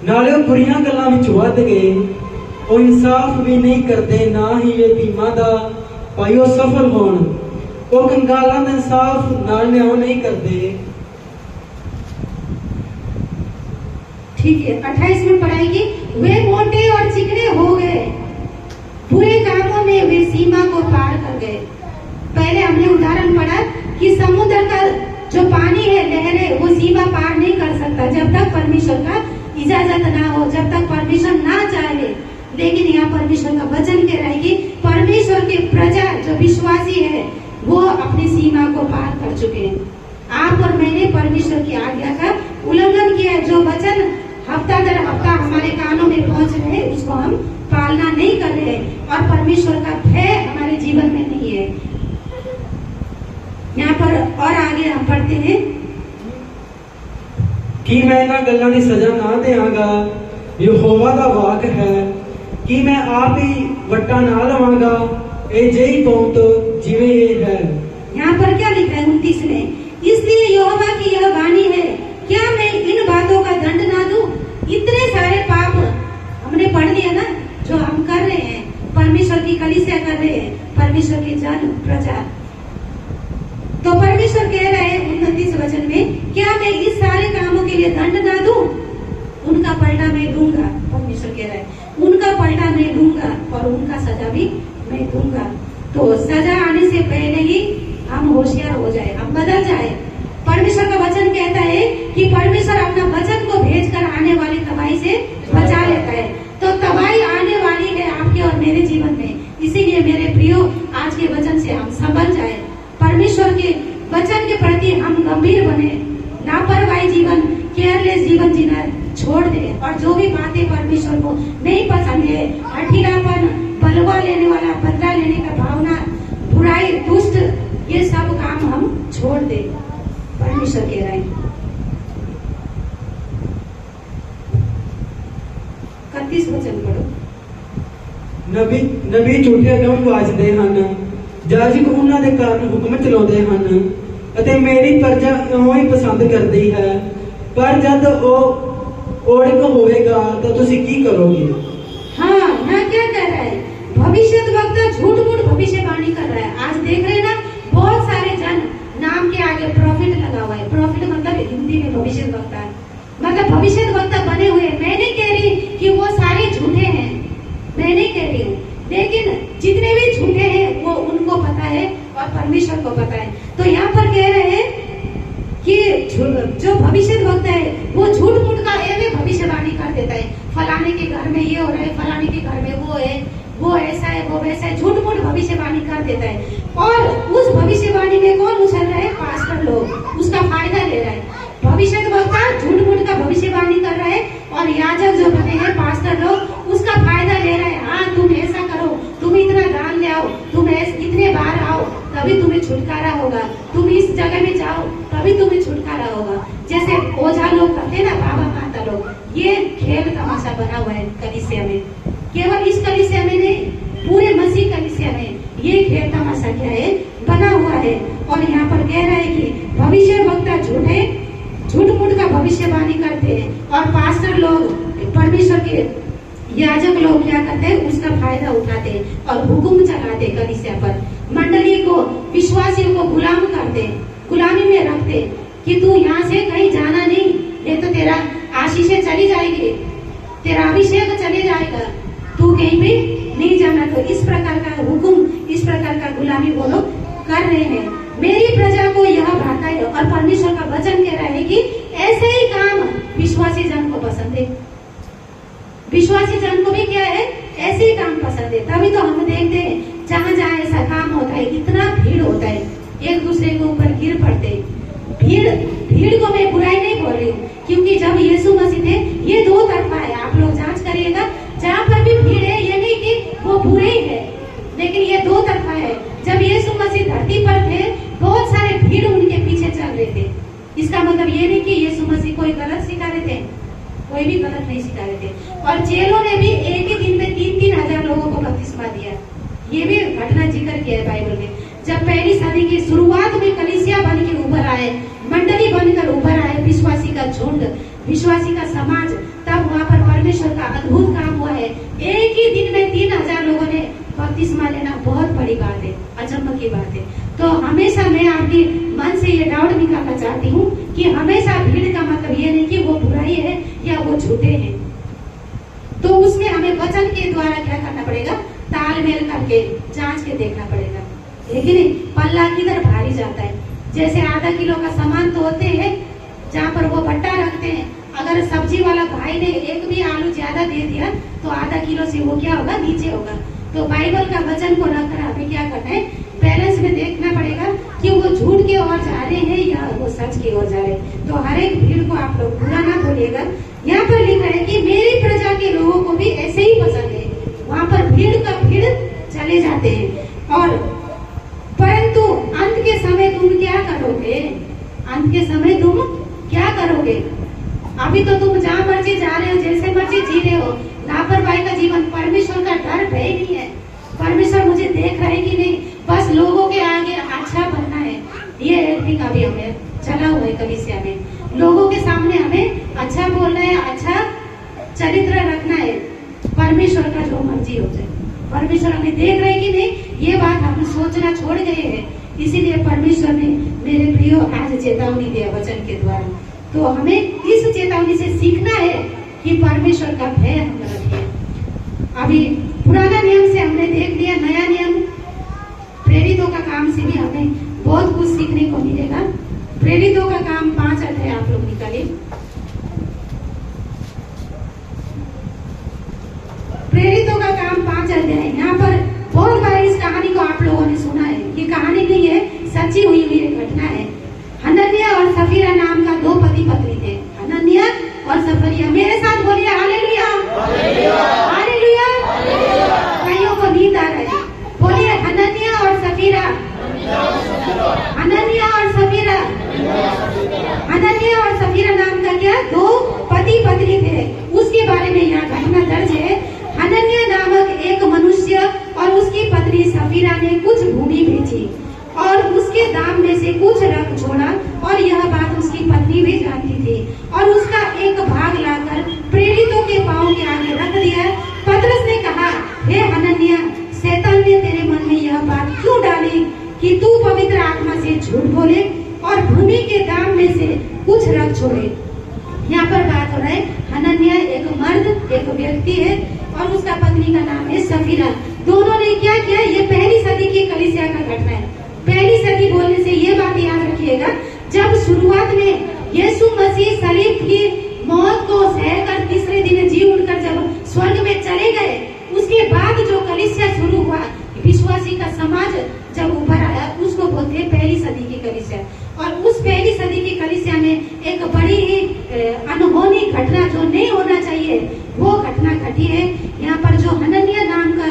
ਨਾਲੇ ਉਹ ਬੁਰੀਆਂ ਗੱਲਾਂ ਵਿੱਚ ਵੱਧ ਗਏ, ਉਹ ਇਨਸਾਫ ਵੀ ਨਹੀਂ ਕਰਦੇ, ਨਾ ਹੀ ਇਹ ਭੀਮਾਂ ਦਾ ਭਾਈ ਉਹ ਸਫਲ ਹੋਣ, ਉਹ ਕੰਗਾਲਾਂ ਦਾ ਇਨਸਾਫ ਨਾਲ ਨਿਆਂ ਨਹੀਂ ਕਰਦੇ। ठीक है, 28 में पढ़ाएगी, वे मोटे और चिकने हो गए, बुरे कामों में वे सीमा को पार कर गए। पहले हमने उदाहरण पढ़ा कि समुद्र का जो पानी है, लहरें, वो सीमा पार नहीं कर सकता जब तक परमेश्वर का इजाजत ना हो, जब तक परमेश्वर ना चाहे। लेकिन यहाँ परमेश्वर का वचन कह रहा है कि परमेश्वर की प्रजा जो विश्वासी है वो अपनी सीमा को पार कर चुके हैं। आप और मैंने परमेश्वर की आज्ञा का उल्लंघन किया है। जो वचन हफ्ता दर हफ्ता हमारे कानों में पहुंच रहे हैं, उसको हम पालना नहीं कर रहे हैं, और परमेश्वर का भय हमारे जीवन में नहीं है। यहाँ पर और आगे हम पढ़ते हैं कि मैं इन्हां गल्लां दी सजा ना देवांगा, यहोवा दा वाक है, कि मैं आप ही वट्टा ना लवांगा, ए जेही पौंत जिवें ये है। यहाँ पर क्या लिखा है 29 में, इसलिए यहोवा की यह वाणी है, क्या मैं इन बातों का दंड ना दूं? इतने सारे पाप हमने पढ़ लिया ना, जो हम कर रहे हैं, परमेश्वर की कलीसिया कर रहे हैं, परमेश्वर की जन प्रजा। तो परमेश्वर कह रहे हैं 29 वचन में, क्या मैं इस सारे कामों के लिए दंड ना दूं? उनका पलटा मैं दूंगा। परमेश्वर कह रहा है, उनका पलटा मैं दूंगा और उनका सजा भी मैं दूंगा। तो सजा आने से पहले ही हम होशियार हो जाए, हम बदल जाए। परमेश्वर का वचन कहता है कि परमेश्वर अपना वचन को भेजकर आने वाली तबाही से बचा लेता है। तो तबाही आने वाली है आपके और मेरे जीवन में, इसीलिए मेरे प्रियो, आज के वचन से हम संभल जाए, परमेश्वर के वचन के प्रति हम गंभीर बने, लापरवाही जीवन, केयरलेस जीवन जीना छोड़ दे। और जो भी बातें परमेश्वर को नहीं पसंद है, हठीलापन, बलवा लेने वाला, बदला लेने का भावना, बुराई, दुष्ट, ये सब काम हम छोड़ दे। परमेश्वर कह रहा है 31 वचन पढ़ो। ਨਬੀ ਝੂਠੇ ਗਮ ਵਾਜਦੇ ਹਨ, ਜਾਜਕ ਉਹਨਾਂ ਦੇ ਕਾਰਨ ਹੁਕਮ ਚਲਾਉਂਦੇ ਹਨ ਅਤੇ ਮੇਰੀ ਪ੍ਰਜਾ ਇਉਂ ਹੀ ਪਸੰਦ ਕਰਦੀ ਹੈ। ਪਰ ਜਦ ਉਹ ਓੜਕ ਹੋਵੇਗਾ ਤਾਂ ਤੁਸੀਂ ਕੀ ਕਰੋਗੇ? हाँ, यहाँ क्या कह रहा है? भविष्य वक्ता झूठ मूठ भविष्यवाणी कर रहा है। आज देख रहे हैं ना, बहुत सारे जन नाम के आगे प्रॉफिट लगा हुआ है। प्रॉफिट मतलब हिंदी में भविष्य वक्ता है, मतलब भविष्य वक्ता बने हुए हैं। मैं नहीं कह रही कि वो सारे झूठे हैं, मैं नहीं कह रही हूँ, लेकिन जितने भी झूठे हैं वो उनको पता है और परमेश्वर को पता है। तो यहाँ पर कह रहे हैं कि जो भविष्य वक्ता है वो झूठ मूठ का एवं भविष्यवाणी कर देता है। फलाने के घर में ये हो रहा है, फलाने के घर में वो है, वो ऐसा है, वो वैसा है, झूठ मूठ भविष्यवाणी कर देता है। और उस भविष्यवाणी में कौन उछल रहा है? पास्टर लोग, उसका फायदा ले रहा है। भविष्य वक्ता झूठ मूठ का भविष्यवाणी कर रहा है और याजक जो बने हैं पास्टर लोग उसका फायदा ले रहे हैं। हाँ, तुम ऐसा करो, तुम इतना दान ले आओ, तुम इतने बार आओ तभी तुम्हें छुटकारा होगा, तुम इस जगह में जाओ तभी तुम्हें छुटकारा होगा। जैसे ओझा लोग करते हैं ना, बाबा माता लोग, ये खेल तमाशा बना हुआ है कलीसिया में। केवल इस कलीसिया में नहीं, पूरे मसीह कलीसिया में ये खेल तमाशा क्या है? बना हुआ है। और यहाँ पर कह रहा है कि भविष्य वक्ता झूठ मूठ का भविष्यवाणी करते हैं और पास्टर लोग, परमेश्वर के याजक लोग क्या करते हैं? उसका फायदा उठाते हैं और हुकुम चलाते हैं कलीसिया पर। मंडली को, विश्वासियों को गुलाम करते, गुलामी में रखते कि तू यहाँ से कहीं जाना नहीं, ये तो तेरा आशीषें चली जाएगी, तेरा अभिषेक चले जाएगा, तू कहीं भी नहीं जाना। तो इस प्रकार का हुकुम, इस प्रकार का गुलामी वो लोग कर रहे हैं। मेरी प्रजा को यह भाता है और परमेश्वर का वचन कह रहा है कि ऐसे ही काम विश्वासी जन को पसंद है। विश्वासी जन को भी क्या है? ऐसे ही काम पसंद है। तभी तो हम देखते हैं जहाँ जहाँ ऐसा काम होता है इतना भीड़ होता है, एक दूसरे के ऊपर गिर पड़ते हैं। भीड़ को मैं बुराई नहीं बोल रही हूँ, क्योंकि जब यीशु मसीह थे, ये दो तरफा है। आप लोग जांच करिएगा, जहाँ पर भी भीड़ है ये नहीं कि वो बुरे ही है, लेकिन ये दो तरफा है। जब यीशु मसीह धरती पर थे, बहुत सारे भीड़ उनके पीछे चल रहे थे। इसका मतलब ये नहीं कि यीशु मसीह कोई गलत सिखा रहे थे, कोई भी गलत नहीं सिखा रहे थे। और चेलों ने भी एक ही दिन में 3-3 हजार लोगों को बपतिस्मा दिया। ये भी घटना जिक्र किया है बाइबल में। जब पहली सदी की शुरुआत में कलीसिया बन के उभर आए, मंडली बनकर उभर आए, विश्वासी का झुंड, विश्वासी का समाज, तब वहाँ पर परमेश्वर का अद्भुत काम हुआ है। एक ही दिन में 3,000 लोगों ने बपतिस्मा लेना बहुत बड़ी बात है, अचंभ की बात है। तो हमेशा मैं आपके मन से ये डाउट निकालना चाहती हूँ कि हमेशा भीड़ का मतलब ये नहीं कि वो बुराई है या वो झूठे हैं। तो उसमें हमें वचन के द्वारा क्या करना पड़ेगा? तालमेल करके जांच के देखना पड़ेगा, लेकिन पल्ला किधर भारी जाता है। जैसे आधा किलो का सामान तोलते हैं, जहाँ पर वो बट्टा रखते हैं, अगर सब्जी वाला भाई ने एक भी आलू ज्यादा दे दिया तो आधा किलो से वो क्या होगा? नीचे होगा। तो बाइबल का वचन को रखकर हमें क्या करना है? बैलेंस में देखना पड़ेगा कि वो झूठ की ओर जा रहे हैं या वो सच की ओर जा रहे हैं। तो हर एक भीड़ को आप लोग बुरा ना बोलिएगा। यहाँ पर लिख रहा है कि मेरी प्रजा के लोगों को भी ऐसे ही पसंद है। वहाँ पर भीड़ का भीड़ चले जाते हैं। और परंतु अंत के समय तुम क्या करोगे? अंत के समय तुम क्या करोगे? अभी तो तुम जहाँ मर्जी जा रहे हो, जैसे मर्जी जी रहे हो, लापरवाही का जीवन, परमेश्वर का डर भय नहीं है। परमेश्वर मुझे देख रहे कि नहीं, बस लोगों के आगे अच्छा बनना है। ये एक्टिंग अभी हमें चला हुआ है कलीसिया में। लोगों के सामने हमें अच्छा बोलना है, अच्छा चरित्र रखना है। परमेश्वर का जो मर्जी हो जाए, परमेश्वर हमें देख रहे कि नहीं, ये बात हम सोचना छोड़ गए हैं। इसीलिए परमेश्वर ने मेरे प्रियो आज चेतावनी दिया वचन के द्वारा। तो हमें इस चेतावनी से सीखना है कि परमेश्वर का भय हम रखें। अभी पुराना नियम से हमने देख लिया, नया नियम प्रेरितों का काम से भी हमें बहुत कुछ सीखने को मिलेगा। प्रेरितों का काम 5 अध्याय आप लोग निकालिए। प्रेरितों का काम 5 अध्याय। यहाँ पर बहुत बार इस कहानी को आप लोगों ने सुना है। ये कहानी नहीं है, सच्ची हुई एक घटना है। हनन्याह और सफीरा नाम का 2 पति पत्नी थे, हनन्याह और सफीरा। मेरे साथ बोलिए हालेलुया, हालेलुया। कईयों को नींद आ रहा है, बोलिए हनन्याह और सफीरा, हनन्याह और सफीरा। हनन्याह और सफीरा नाम का क्या 2 पति पत्नी थे। उसके बारे में यहाँ घटना दर्ज है। हनन्याह नामक एक मनुष्य और उसकी पत्नी सफीरा ने कुछ भूमि बेची और उसके दाम में से कुछ रख छोड़ा भूमि के दाम में से कुछ रख छोड़े। यहाँ पर बात हो रहा है, हनन्याह एक मर्द, एक व्यक्ति है और उसका पत्नी का नाम है सफीरा। दोनों ने क्या किया, ये पहली सदी की कलीसिया का घटना है। पहली सदी बोलने से ये बात याद रखिएगा, जब शुरुआत में यीशु मसीह सलीब की मौत को सहकर तीसरे दिन जी उठकर जब स्वर्ग में चले गए, उसके बाद जो कलीसिया शुरू हुआ, विश्वासी का समाज जब उभर आया, उसको बोलते हैं पहली सदी की कलीसिया। और उस पहली सदी की कलीसिया में एक बड़ी ही अनहोनी घटना जो नहीं होना चाहिए वो घटना घटी है। यहाँ पर जो हनन्याह नाम का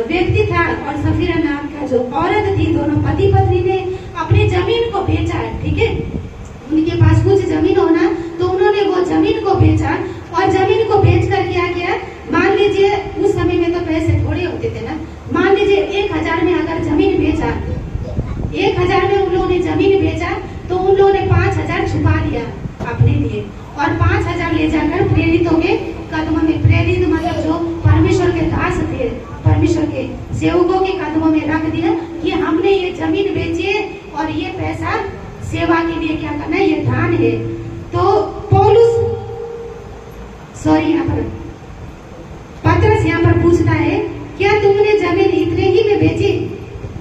व्यक्ति था और सफीरा नाम का जो औरत थी, दोनों पति पत्नी ने अपनी जमीन को बेचा, ठीक है। उनके पास कुछ जमीन होना तो उन्होंने वो जमीन को बेचा और जमीन को बेचकर क्या किया, मान लीजिए उस समय में तो पैसे थोड़े होते थे ना, मान लीजिए 1000 में अगर जमीन बेचा, 1000 में उन लोगों ने जमीन बेचा तो उन लोगों ने 5000 छुपा लिया अपने लिए और 5000 ले जाकर प्रेरितों के कदमों में, प्रेरित मतलब जो परमेश्वर के दास थे, परमेश्वर के सेवकों के कदमों में रख दिया कि हमने ये जमीन बेची है और ये पैसा सेवा के लिए क्या करना है, ये दान है। तो पौलुस यहाँ पर पतरस यहाँ पर पूछता है, क्या तुमने जमीन इतने ही में बेची?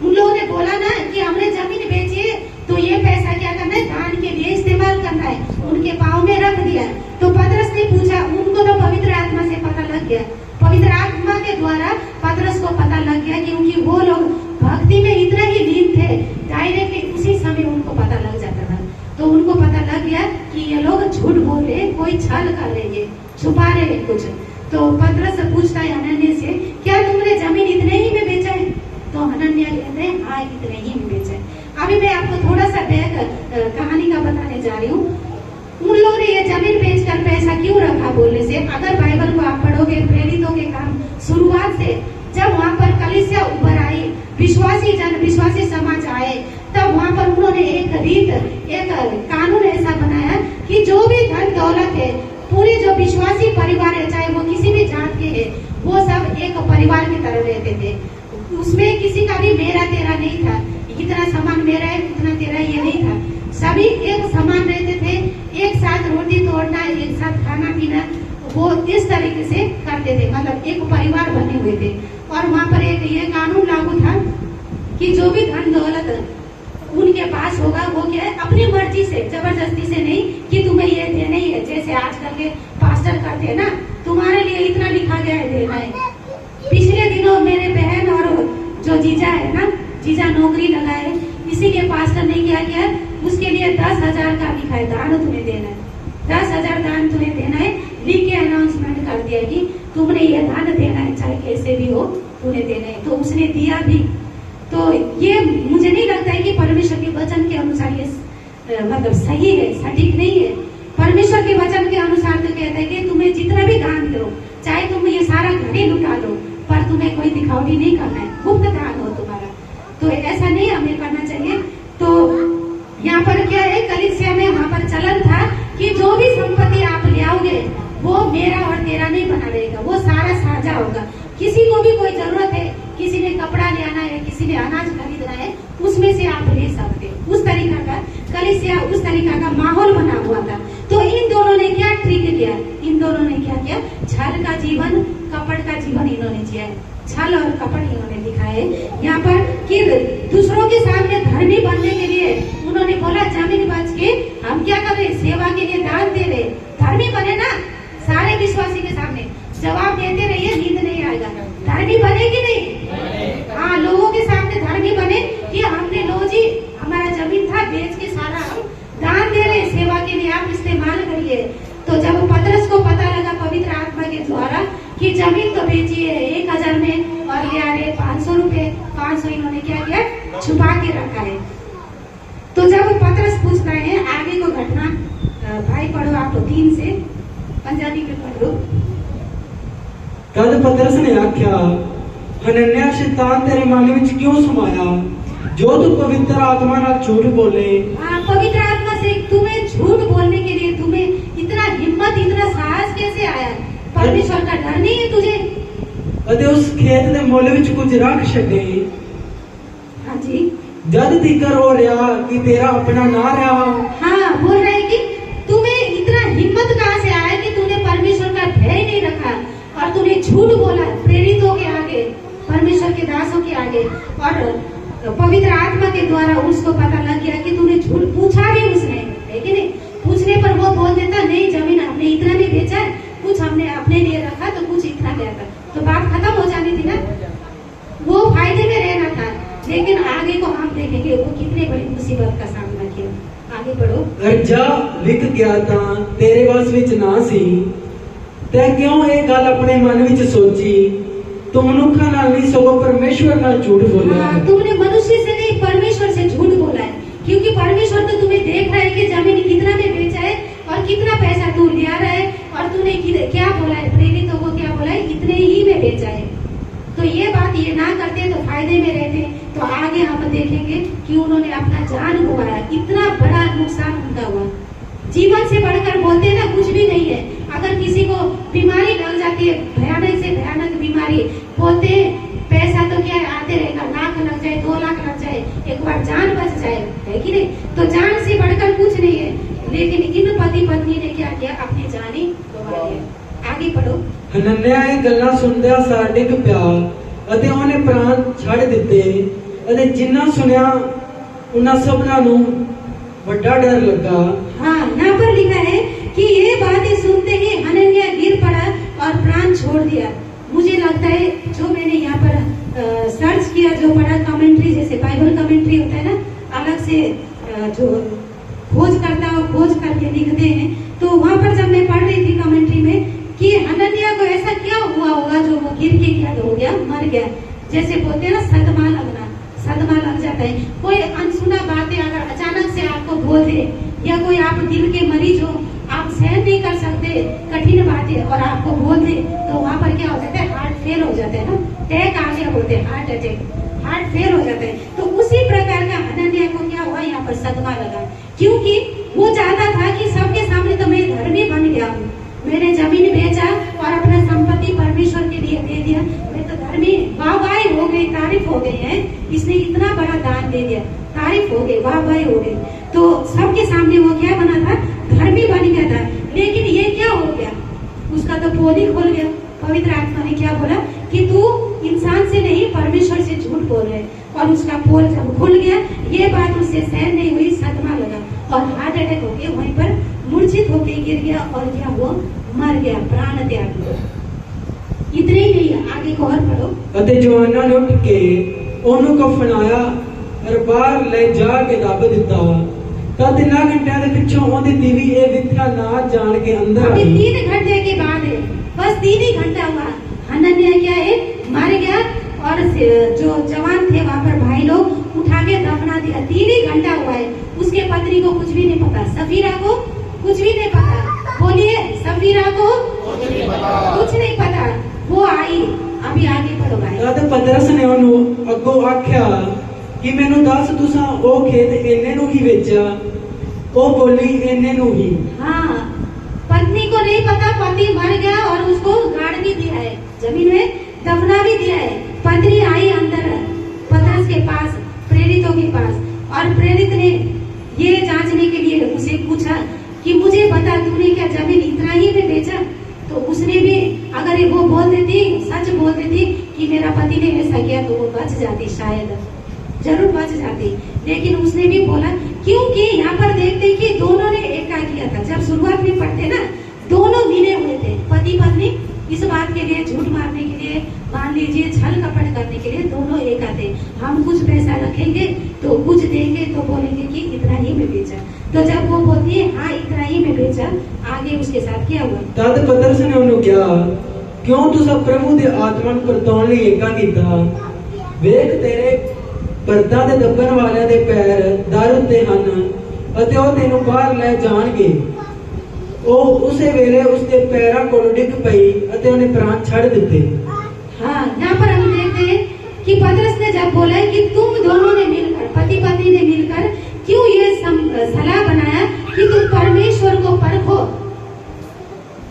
उन लोगों ने बोला ना कि हमने जमीन बेची है तो ये पैसा क्या करना है, दान के लिए इस्तेमाल करना है। उनके पाँव में रख दिया। तो पतरस ने पूछा, उनको तो पवित्र आत्मा से पता लग गया, पवित्र आत्मा के द्वारा पतरस को पता लग गया, क्योंकि वो लोग भक्ति में इतना ही लीन थे, डायरेक्टली उसी समय उनको पता लग जाता था। तो उनको पता लग गया कि ये लोग झूठ बोल रहे, कोई छल कर रहे हैं, छुपा रहे हैं कुछ। तो पतरस पूछता है हनन्याह से, क्या तुमने जमीन इतने ही में बेचा है? तो हनन्याह कहते हैं, हाँ इतने ही में बेचा है। अभी मैं आपको थोड़ा सा बैक कहानी का बताने जा रही हूँ। उन लोगों ने ये जमीन बेचकर पैसा क्यों रखा बोलने से, अगर बाइबल को आप पढ़ोगे, प्रेरितों के काम शुरुआत से जब वहाँ पर कलीसिया उभर आई, विश्वासी जन, विश्वासी समाज आए, तब वहाँ पर उन्होंने एक रीत, एक कानून ऐसा बनाया कि जो भी धन दौलत है, पूरे जो विश्वासी परिवार है, चाहे वो किसी भी जात के है, वो सब एक परिवार की तरह रहते थे। उसमें किसी का भी मेरा तेरा नहीं था, इतना सामान मेरा है उतना तेरा, ये नहीं था। सभी एक समान रहते थे, एक साथ रोटी तोड़ना, एक साथ खाना पीना, वो इस तरीके से करते थे, मतलब एक परिवार बने हुए थे। और वहाँ पर एक ये कानून लागू था कि जो भी धन दौलत उनके पास होगा वो क्या है, अपनी मर्जी से, जबरदस्ती से नहीं कि तुम्हें ये देना ही है, जैसे आजकल के पास्टर करते हैं ना, तुम्हारे लिए इतना लिखा गया है देना है। पिछले दिनों मेरे बहन और जो जीजा है ना, जीजा नौकरी लगाए, इसीलिए पास्टर ने क्या किया, उसके लिए 10,000 का लिखा है, दान तुम्हें देना है, 10,000 दान तुम्हें देना है, लिख के अनाउंसमेंट कर दिया कि तुमने ये दान देना है, चाहे कैसे भी हो तुम्हें देना है। तो उसने दिया भी। तो ये मुझे नहीं लगता है कि परमेश्वर के वचन के अनुसार ये मतलब सही है, सटीक नहीं है। परमेश्वर के वचन के अनुसार तो कहता है कि तुम्हें जितना भी दान दो, चाहे तुम ये सारा घर ही लुटा दो, पर तुम्हें कोई दिखावटी नहीं करना है, गुप्त दान हो तुम्हारा। तो ऐसा नहीं हमें करना चाहिए। तो यहाँ पर क्या है, कलीसिया में वहाँ पर चलन था कि जो भी संपत्ति आप ले आओगे वो मेरा और तेरा नहीं बना रहेगा, वो सारा साझा होगा। किसी को भी कोई जरूरत है, किसी ने कपड़ा ले आना है, किसी ने अनाज खरीदना है, उसमें से आप ले सकते। उस तरीका का कलीसिया, उस तरीका का माहौल बना हुआ था। तो इन दोनों ने क्या ट्रिक किया, इन दोनों ने क्या किया, छल का जीवन, कपट का जीवन इन्होंने जिया है, छल और कपट इन्होंने दिखाए यहाँ पर कि दूसरों के सामने धर्मी बनने के लिए उन्होंने बोला जमीन बेच के हम क्या कर रहे, सेवा के लिए दान दे रहे, धर्मी बने ना, सारे विश्वासी के सामने जवाब देते रहिए, नींद नहीं आएगा। धर्मी बने कि नहीं? हाँ, लोगों के सामने धर्मी बने कि हमने लो जी, हमारा जमीन था, बेच के सारा हम दान दे रहे, सेवा के लिए आप इस्तेमाल करिए। तो जब पतरस को पता लगा पवित्र आत्मा के द्वारा कि जमीन तो बेची है 1000 में और ले आ रहे 500 रुपए, 500 इन्होंने क्या किया, छुपा के रखा है। तो जब पतरस पूछता है आगे को घटना, भाई पढ़ो आप 3 से, पंजाबी में पढ़ो। तद पतरस ने आख्या, हनन्याह शैतान तेरे मन विच क्यों समाया, जो तू पवित्र आत्मा नाल झूठ बोले। पवित्र आत्मा से तुम्हें झूठ बोलने के लिए तुम्हें इतना हिम्मत, इतना साहस कैसे आया? परमेश्वर का डर नहीं है तुझे? अते उस खेत दे मुल विच कुछ रख छड्डे। हाँ जी। जद तिकर हो रहा कि तेरा अपना ना रहा। हाँ, बोल रहा है कि तुम्हें इतना हिम्मत कहाँ से आया कि तूने परमेश्वर का भय नहीं रखा और तूने झूठ बोला प्रेरितों के आगे, परमेश्वर के दासों के आगे, और पवित्र आत्मा के द्वारा उसको पता लग गया कि तूने झूठ पूछा भी उसने, है कि नहीं? पूछने पर वो बोल देता नहीं, जमीन हमने इतना नहीं बेचा है, कुछ हमने अपने लिए रखा तो कुछ इतना लिया था, तो बात खत्म हो जानी थी ना, वो फायदे में रहना था। लेकिन आगे को हम देखेंगे वो कितने बड़ी मुसीबत का सामना किया। आगे बढ़ो। अर्जा विक गया था तेरे बस विच ना सी, तै क्यों ये गल अपने मन विच सोची, तू मनुखा नाल नहीं सगों परमेश्वर नाल झूठ बोला। तुमने मनुष्य से नहीं परमेश्वर से झूठ बोला है, क्योंकि परमेश्वर तो तुम्हें देख रहा है कि जमीन कितना में बेचा है और कितना पैसा तू लिया रहा है, और तूने क्या बोला है, प्रेरितों को क्या बोला है, इतने ही में बेचा है। तो ये बात ये ना करते तो फायदे में रहते, तो आगे हम देखेंगे कि उन्होंने अपना जान गंवाया, इतना बड़ा नुकसान उनका हुआ। जीवन से बढ़कर बोलते हैं ना, कुछ भी नहीं है। अगर किसी को बीमारी लग जाती है, भयानक से भयानक बीमारी, बोलते हैं पैसा तो क्या है, आते रहेगा, लाख लग जाए, 2 लाख लग जाए, एक बार जान बच जाए, है कि नहीं? तो जान से बढ़कर कुछ नहीं है। लेकिन इन पति पत्नी ने क्या किया, अपनी जान ही गंवा लिया। आगे पढ़ो। हनन्याह ਇਹ ਗੱਲਾਂ ਸੁਣਦਿਆਂ ਸਾਰ ਡਿੱਗ ਪਿਆ ਅਤੇ ਉਹਨੇ ਪ੍ਰਾਣ ਛੱਡ ਦਿੱਤੇ, ਅਤੇ ਜਿੰਨਾ ਸੁਣਿਆ ਉਹਨਾਂ ਸਭਨਾਂ ਨੂੰ ਵੱਡਾ ਡਰ ਲੱਗਾ। हाँ, यहाँ पर लिखा है कि ये बातें सुनते ही हनन्याह गिर पड़ा और प्राण छोड़ दिया। मुझे लगता है जो मैंने यहाँ पर सर्च किया, जो पढ़ा कमेंट्री, जैसे बाइबल कमेंट्री होता है ना, अलग से जो खोज करता है, खोज करके लिखते हैं, तो वहाँ पर जब मैं पढ़ रही थी कमेंट्री में कि हनन्याह को ऐसा क्या हुआ होगा जो वो गिर के क्या हो गया, मर गया। जैसे बोलते हैं ना, सदमा लगना, सदमा लग जाता है। कोई अनसुना बातें अगर अचानक से आपको बोल दे, या कोई आप दिल के मरीज हो, आप सहन नहीं कर सकते कठिन बातें, और आपको बोल दे, तो वहाँ पर क्या हो जाता है, हार्ट फेल हो जाता है ना, अटैक आ गया बोलते हैं, हार्ट अटैक, हार्ट फेल हो जाता है। तो उसी प्रकार का हनन्याह को क्या हुआ, यहाँ पर सदमा लगा, क्योंकि वो चाहता था कि सबके सामने तो मैं धर्मी बन गया हूँ, मैंने जमीन बेचा और अपना संपत्ति परमेश्वर के लिए दे दिया, मैं तो धर्मी, वाहवाही हो गई, तारीफ हो गई है, इसने इतना बड़ा दान दे दिया, तारीफ हो गई, वाहवाही हो गई। तो सबके सामने वो क्या बना था, धर्मी बन गया था। लेकिन ये क्या हो गया, उसका तो पोल ही खोल गया। पवित्र आत्मा ने क्या बोला कि तू इंसान से नहीं, परमेश्वर से झूठ बोल रहे, और उसका पोल जब खुल गया, ये बात उससे सहन नहीं हुई, सदमा लगा और हार्ट अटैक हो गया, वहीं पर मूर्छित होकर गिर गया, और क्या वो मर गया, प्राण त्याग दिया। इतने ही नहीं, आगे को और पढ़ो। ਅਤੇ ਜਵਾਨਾਂ ਨੇ ਉੱਠ ਕੇ ਉਹਨੂੰ ਕਫਨਾਇਆ ਔਰ ਬਾਹਰ ਲੈ ਜਾ ਕੇ ਦੱਬ ਦਿੱਤਾ। ਤਾਂ 3 ਘੰਟਿਆਂ ਦੇ ਪਿੱਛੋਂ ਉਹਦੀ ਤੀਵੀ ਇਹ ਵਿਥਿਆ ਨਾ ਜਾਣ ਕੇ ਅੰਦਰ अभी आई। 3 घंटे के बाद है, बस 3 ही घंटा हुआ, हनन्याह क्या है, मर गया, और जो जवान थे वहाँ पर भाई लोग उठा के दफना दिया। 3 ही घंटा हुआ है, उसके पत्नी को कुछ भी नहीं पता, सफीरा को कुछ भी नहीं पता। बोलिए, सफीरा को कुछ नहीं पता। वो आई, अभी आगे बढ़ो भाई। तद पतरस ने ਉਹਨੂੰ ਅੱਗੋਂ ਆਖਿਆ ਕਿ ਮੈਨੂੰ ਦੱਸ ਤੁਸਾਂ ਉਹ ਖੇਤ ਇੰਨੇ ਨੂੰ ਹੀ ਵੇਚਿਆ। ਉਹ ਬੋਲੀ ਇੰਨੇ ਨੂੰ ही। हाँ, पत्नी को नहीं पता, पति मर गया और उसको गाड़ भी दिया है, जमीन में दफना भी दिया है। पत्नी आई अंदर पतरस के पास, प्रेरितों के पास, और प्रेरित ने ये जांचने के लिए उसे पूछा कि मुझे बता, तूने क्या जमीन इतना ही में बेचा? तो उसने भी अगर वो बोल देती, सच बोल देती कि मेरा पति ने ऐसा किया, तो वो बच जाती, शायद जरूर बच जाती। लेकिन उसने भी बोला, क्योंकि यहाँ पर देखते कि दोनों ने एक का किया था। जब शुरुआत में पढ़ते ना, दोनों मिले हुए थे, पति पत्नी, इस बात के लिए, झूठ मारने के लिए, मान लीजिए छल कपट करने के लिए, दोनों एक आते। हम कुछ पैसा रखेंगे तो कुछ देंगे, तो बोलेंगे कि इतना ही में बेचा। तो जब वो बोलती है हाँ इतना ही में बेचा, आगे उसके साथ क्या हुआ? तद पतरस ने ਉਹਨੂੰ ਕਿਹਾ, ਕਿਉਂ ਤੁਸੀਂ ਪ੍ਰਭੂ ਦੇ ਆਤਮਾ ਨੂੰ ਪਰਤਾਉਣ ਲਈ ਏਕਾ ਕੀਤਾ? ਵੇਖ ਤੇਰੇ ਪਰਦਾ ਦੇ ਦੱਬਣ ਵਾਲਿਆਂ ਦੇ ਪੈਰ ਦਰ ਉੱਤੇ ਹਨ, ਅਤੇ ਉਹ ਤੈਨੂੰ ਬਾਹਰ ਲੈ ਜਾਣਗੇ। ਉਹ ਉਸੇ ਵੇਲੇ ਉਸਦੇ ਪੈਰਾਂ ਕੋਲ ਡਿੱਗ ਪਈ ਅਤੇ ਉਹਨੇ ਪ੍ਰਾਣ ਛੱਡ ਦਿੱਤੇ। हाँ, यहाँ पर हम देखते हैं कि पतरस ने जब बोला है कि तुम दोनों ने मिलकर, पति पत्नी ने मिलकर क्यों ये सलाह बनाया कि तुम परमेश्वर को परखो।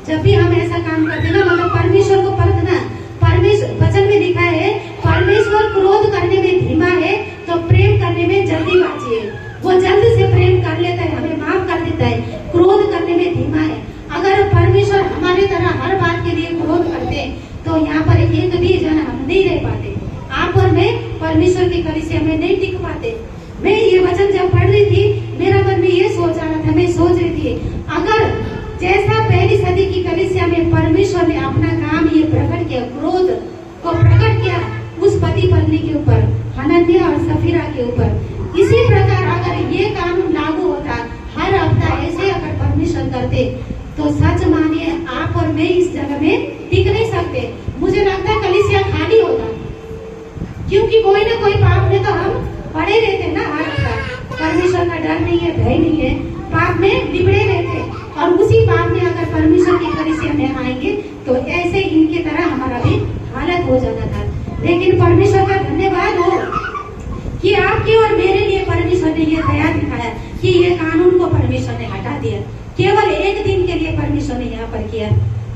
जब भी हम ऐसा काम करते ना, मतलब परमेश्वर को परखना, परमेश्वर वचन में लिखा है परमेश्वर क्रोध करने में धीमा है तो प्रेम प्रेम करने में जल्दीबाजी है, वो जल्द से प्रेम कर लेता है, हमें माफ कर देता है, क्रोध करने में धीमा है। अगर परमेश्वर हमारी तरह हर बात के लिए क्रोध करते तो यहाँ पर एक भी जन हम नहीं रह पाते। आप और मैं परमेश्वर की कलीसिया में नहीं टिक पाते। मैं ये वचन जब पढ़ रही थी, मेरा मन में ये सोच आ रहा था, मैं सोच रही थी अगर जैसा पहली सदी की कलीसिया में परमेश्वर ने अपना काम ये प्रकट किया, क्रोध को प्रकट किया उस पति पत्नी के ऊपर, हनन्याह और सफीरा के ऊपर, इसी प्रकार अगर ये कानून लागू होता हर हफ्ता ऐसे अगर परमेश्वर करते तो सच मानिए आप और मैं इस जगह में टिक नहीं सकते। मुझे लगता है कलीसिया खाली होता, क्योंकि कोई ना कोई पाप में तो हम पड़े रहते ना हर हफ्ता। परमेश्वर का डर नहीं है, भय नहीं है, पाप में लिबड़े रहते, और उसी पाप में अगर परमेश्वर की कलीसिया में आएंगे तो ऐसे इनकी तरह हमारा भी हालत हो जाता था। लेकिन परमेश्वर का धन्यवाद हो कि आपके और मेरे लिए परमेश्वर ने ये दया दिखाया कि ये कानून को परमेश्वर ने हटा दिया। केवल एक दिन के लिए परमेश्वर ने यहाँ पर किया।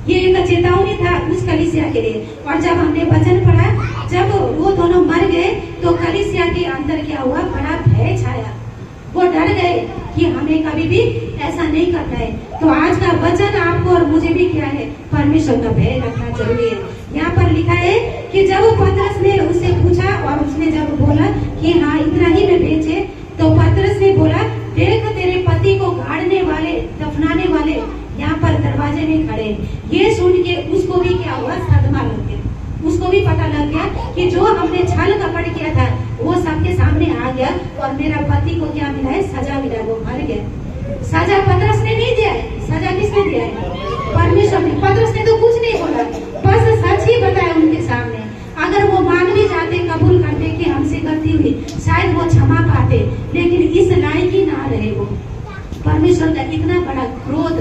ये एक चेतावनी था उस कलीसिया के लिए। और जब हमने वचन पढ़ा, जब वो दोनों मर गए तो कलीसिया के अंदर क्या हुआ, बड़ा भय छाया। वो डर गए कि हमें कभी भी ऐसा नहीं करना है। तो आज का वचन आपको और मुझे भी क्या है, परमेश्वर का भय रखना जरूरी है। यहाँ पर लिखा है कि जब पतरस ने उससे पूछा और उसने जब बोला कि हाँ इतना ही में बेचे, तो पतरस ने बोला देख तेरे पति को गाड़ने वाले, दफनाने वाले यहाँ पर दरवाजे में खड़े। ये सुन के उसको भी क्या हुआ, सदमा लग गया। उसको भी पता लग गया कि जो हमने छल कपट किया था वो सबके सामने आ गया और मेरा पति को क्या मिला है, सजा मिला, वो मर गया। सजा पतरस ने नहीं दिया है, सजा किसने दिया है, परमेश्वर ने। पतरस ने तो कुछ नहीं बोला, बस सच ही बताया उनके सामने। अगर वो मान भी जाते, कबूल करते कि हमसे गलती हुई, शायद वो क्षमा पाते, लेकिन इस लायक ही ना रहे वो। परमेश्वर का इतना बड़ा क्रोध,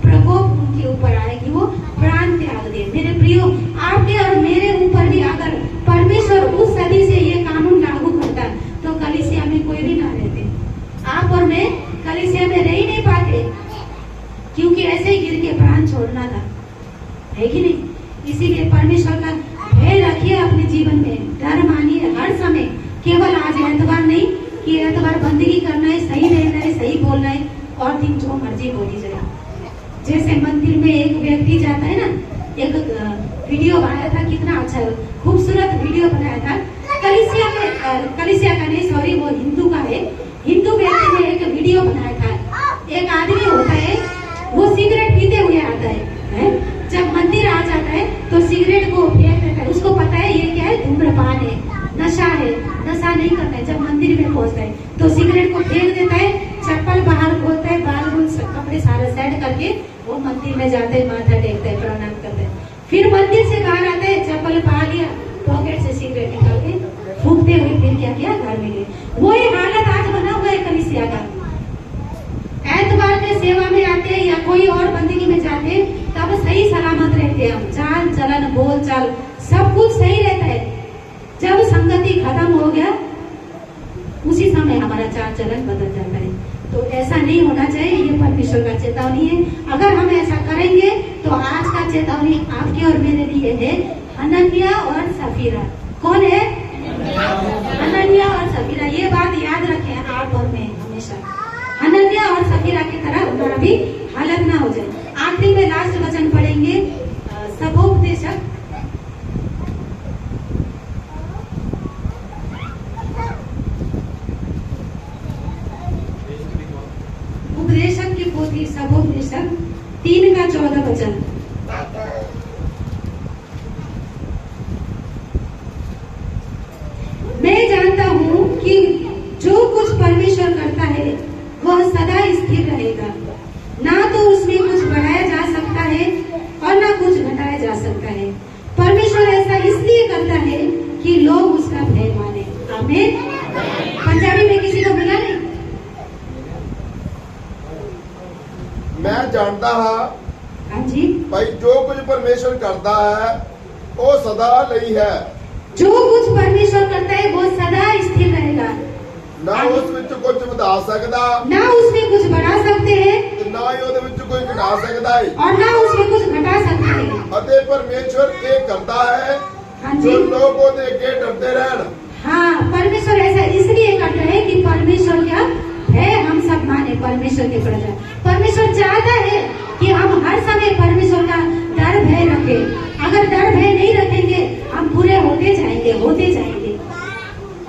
प्रकोप उनके ऊपर आया कि वो प्राण त्याग दे। मेरे प्रियो, आपके और मेरे ऊपर भी अगर परमेश्वर उस सदी से ये कानून लागू करता तो कलीसिया में कोई भी ना रहते। आप और मैं कलीसिया में रह ही नहीं पाते, क्योंकि ऐसे ही गिर के प्राण छोड़ना था, है कि नहीं। इसीलिए परमेश्वर का भय रखिए अपने जीवन में, डर मानिए हर समय। केवल आज एतवार नहीं कि एतवार बंदगी करना है, सही रहना है, सही बोलना है, और दिन जो मर्जी बोली जाए। जैसे मंदिर में एक व्यक्ति जाता है ना, एक वीडियो आया था, कितना अच्छा खूबसूरत वीडियो बनाया था। कलीसिया का नहीं, सॉरी, वो हिंदू का है। हिंदू व्यक्ति ने एक वीडियो बनाया था। एक आदमी होता है, वो सिगरेट पीते हुए आता है? जब मंदिर आ जाता है तो सिगरेट को फेंक देता है। उसको पता है ये क्या है, धूम्रपान है, नशा है, नशा नहीं करना है। जब मंदिर में पहुंचता है तो सिगरेट को फेंक देता है, चप्पल बाहर खोलता है, बाल बुल कपड़े सारा सेट करके वो मंदिर में जाते हैं, माथा टेकते हैं, प्रणाम करते हैं। फिर मंदिर से बाहर आते हैं, चप्पल पा लिया, पॉकेट से सिगरेट निकाल के फूकते हुए फिर क्या किया, घर में गए। वही हालत आज बना हुआ है कलीसिया का। एतवार के सेवा में आते हैं या कोई और बंदगी में जाते हैं, तब सही सलामत रहते हैं हम, चाल चलन बोल चाल सब कुछ सही रहता है। जब संगति खत्म हो गया उसी समय हमारा चाल चलन बदल जाता है। तो ऐसा नहीं होना चाहिए, ये परमेश्वर का चेतावनी है। अगर हम ऐसा करेंगे तो आज का चेतावनी आपके और मेरे लिए है, हनन्याह और सफीरा। कौन है? हनन्याह और सफीरा। ये बात याद रखें आप और मैं हमेशा, हनन्याह और सफीरा की तरह हमारा भी हालत ना हो जाए। आखिरी में लास्ट वचन पढ़ेंगे, सभोपदेशक उपदेशक की पोथी, सभोपदेशक 3 का 14 वचन। मैं जानता हूँ कि जो कुछ परमेश्वर करता है वह सदा स्थिर रहेगा, ना तो उसमें कुछ बढ़ाया जा सकता है और ना कुछ घटाया जा सकता है। परमेश्वर ऐसा इसलिए करता है कि लोग उसका भय माने। आमीन। पंजाबी में किसी को मिला नहीं? मैं जानता हाँ हाँ जी, भाई जो कुछ परमेश्वर करता है वो सदा ਲਈ है, जो कुछ परमेश्वर करता है वो सदा स्थिर रहेगा, ना उस ਵਿੱਚ ਕੁਝ ਵਧਾ ਸਕਦਾ, ना उसमें कुछ बढ़ा सकते हैं ਤੇ ਨਾ ਹੀ ਉਹਦੇ ਵਿੱਚ ਕੋਈ ਘਟਾ ਸਕਦਾ ਹੈ। और ना उसमें कुछ घटा सकते हैं। ਅਤੇ ਪਰਮੇਸ਼ਵਰ ਇਹ ਕਰਦਾ ਹੈ हाँ जी, ਜੋ ਲੋਕ ਉਹਦੇ ਅੱਗੇ ਡਰਦੇ ਰਹਿਣ। हाँ, परमेश्वर ऐसा इसलिए करता है कि परमेश्वर क्या है, हम सब माने परमेश्वर के प्रजा। परमेश्वर चाहता है कि हम हर समय परमेश्वर का डर भय रखें। अगर डर भय नहीं रखेंगे हम पूरे होते जाएंगे।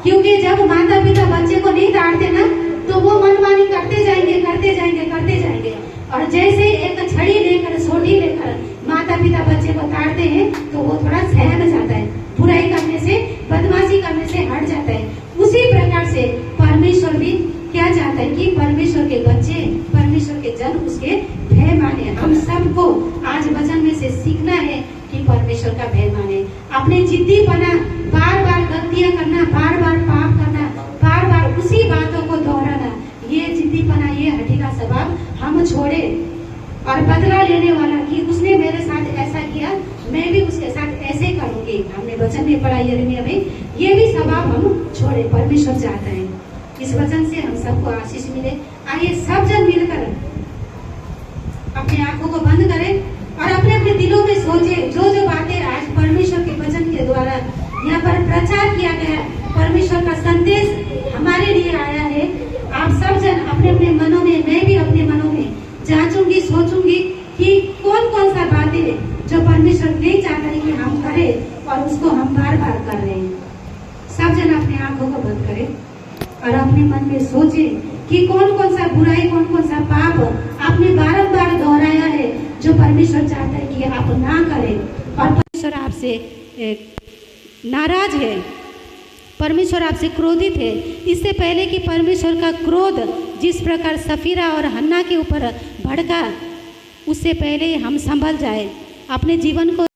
क्योंकि जब माता पिता बच्चे को नहीं डांटते ना तो वो मनमानी करते जाएंगे। और जैसे एक छड़ी लेकर सोटी लेकर माता पिता बच्चे को डांटते हैं तो वो थोड़ा सहम जाता है, बुराई करने से बदमाशी करने से हट जाता है। उसी प्रकार से परमेश्वर भी क्या चाहता है कि परमेश्वर के बच्चे, परमेश्वर के जन उसके भय माने। हम सबको आज वचन में से सीखना है कि परमेश्वर का भय माने। अपने जिद्दीपना, बार बार गलतियां करना, बार बार पाप करना, बार बार उसी बातों को दोहराना, ये जिद्दीपना, ये हठीला स्वभाव हम छोड़े। और बदला लेने वाला कि उसने मेरे साथ ऐसा किया, मैं भी उसके साथ ऐसे करूंगी। हमने वचन में पढ़ा यिर्मयाह में, ये भी स्वभाव हम छोड़े। परमेश्वर चाहता है इस वचन से हम सबको आशीष मिले। आइए सब जन मिलकर अपने आंखों को बंद करें और अपने अपने दिलों में सोचे जो बातें आज परमेश्वर के वचन के द्वारा यहाँ पर प्रचार किया गया, परमेश्वर का संदेश हमारे लिए आया है। आप सब जन अपने अपने मनों में, मैं भी अपने मनों में जांचूंगी, सोचूंगी कि कौन कौन सा बातें जो परमेश्वर नहीं चाहता है कि हम करें और उसको हम बार बार कर रहे हैं। सब जन अपने आंखों को बंद करें और अपने मन में सोचे कि कौन कौन सा बुराई, कौन कौन सा पाप आपने बारंबार दोहराया है जो परमेश्वर चाहता है कि आप ना करें। और परमेश्वर आपसे नाराज है, परमेश्वर आपसे क्रोधित है। इससे पहले कि परमेश्वर का क्रोध जिस प्रकार सफीरा और हन्ना के ऊपर भड़का, उससे पहले हम संभल जाए, अपने जीवन को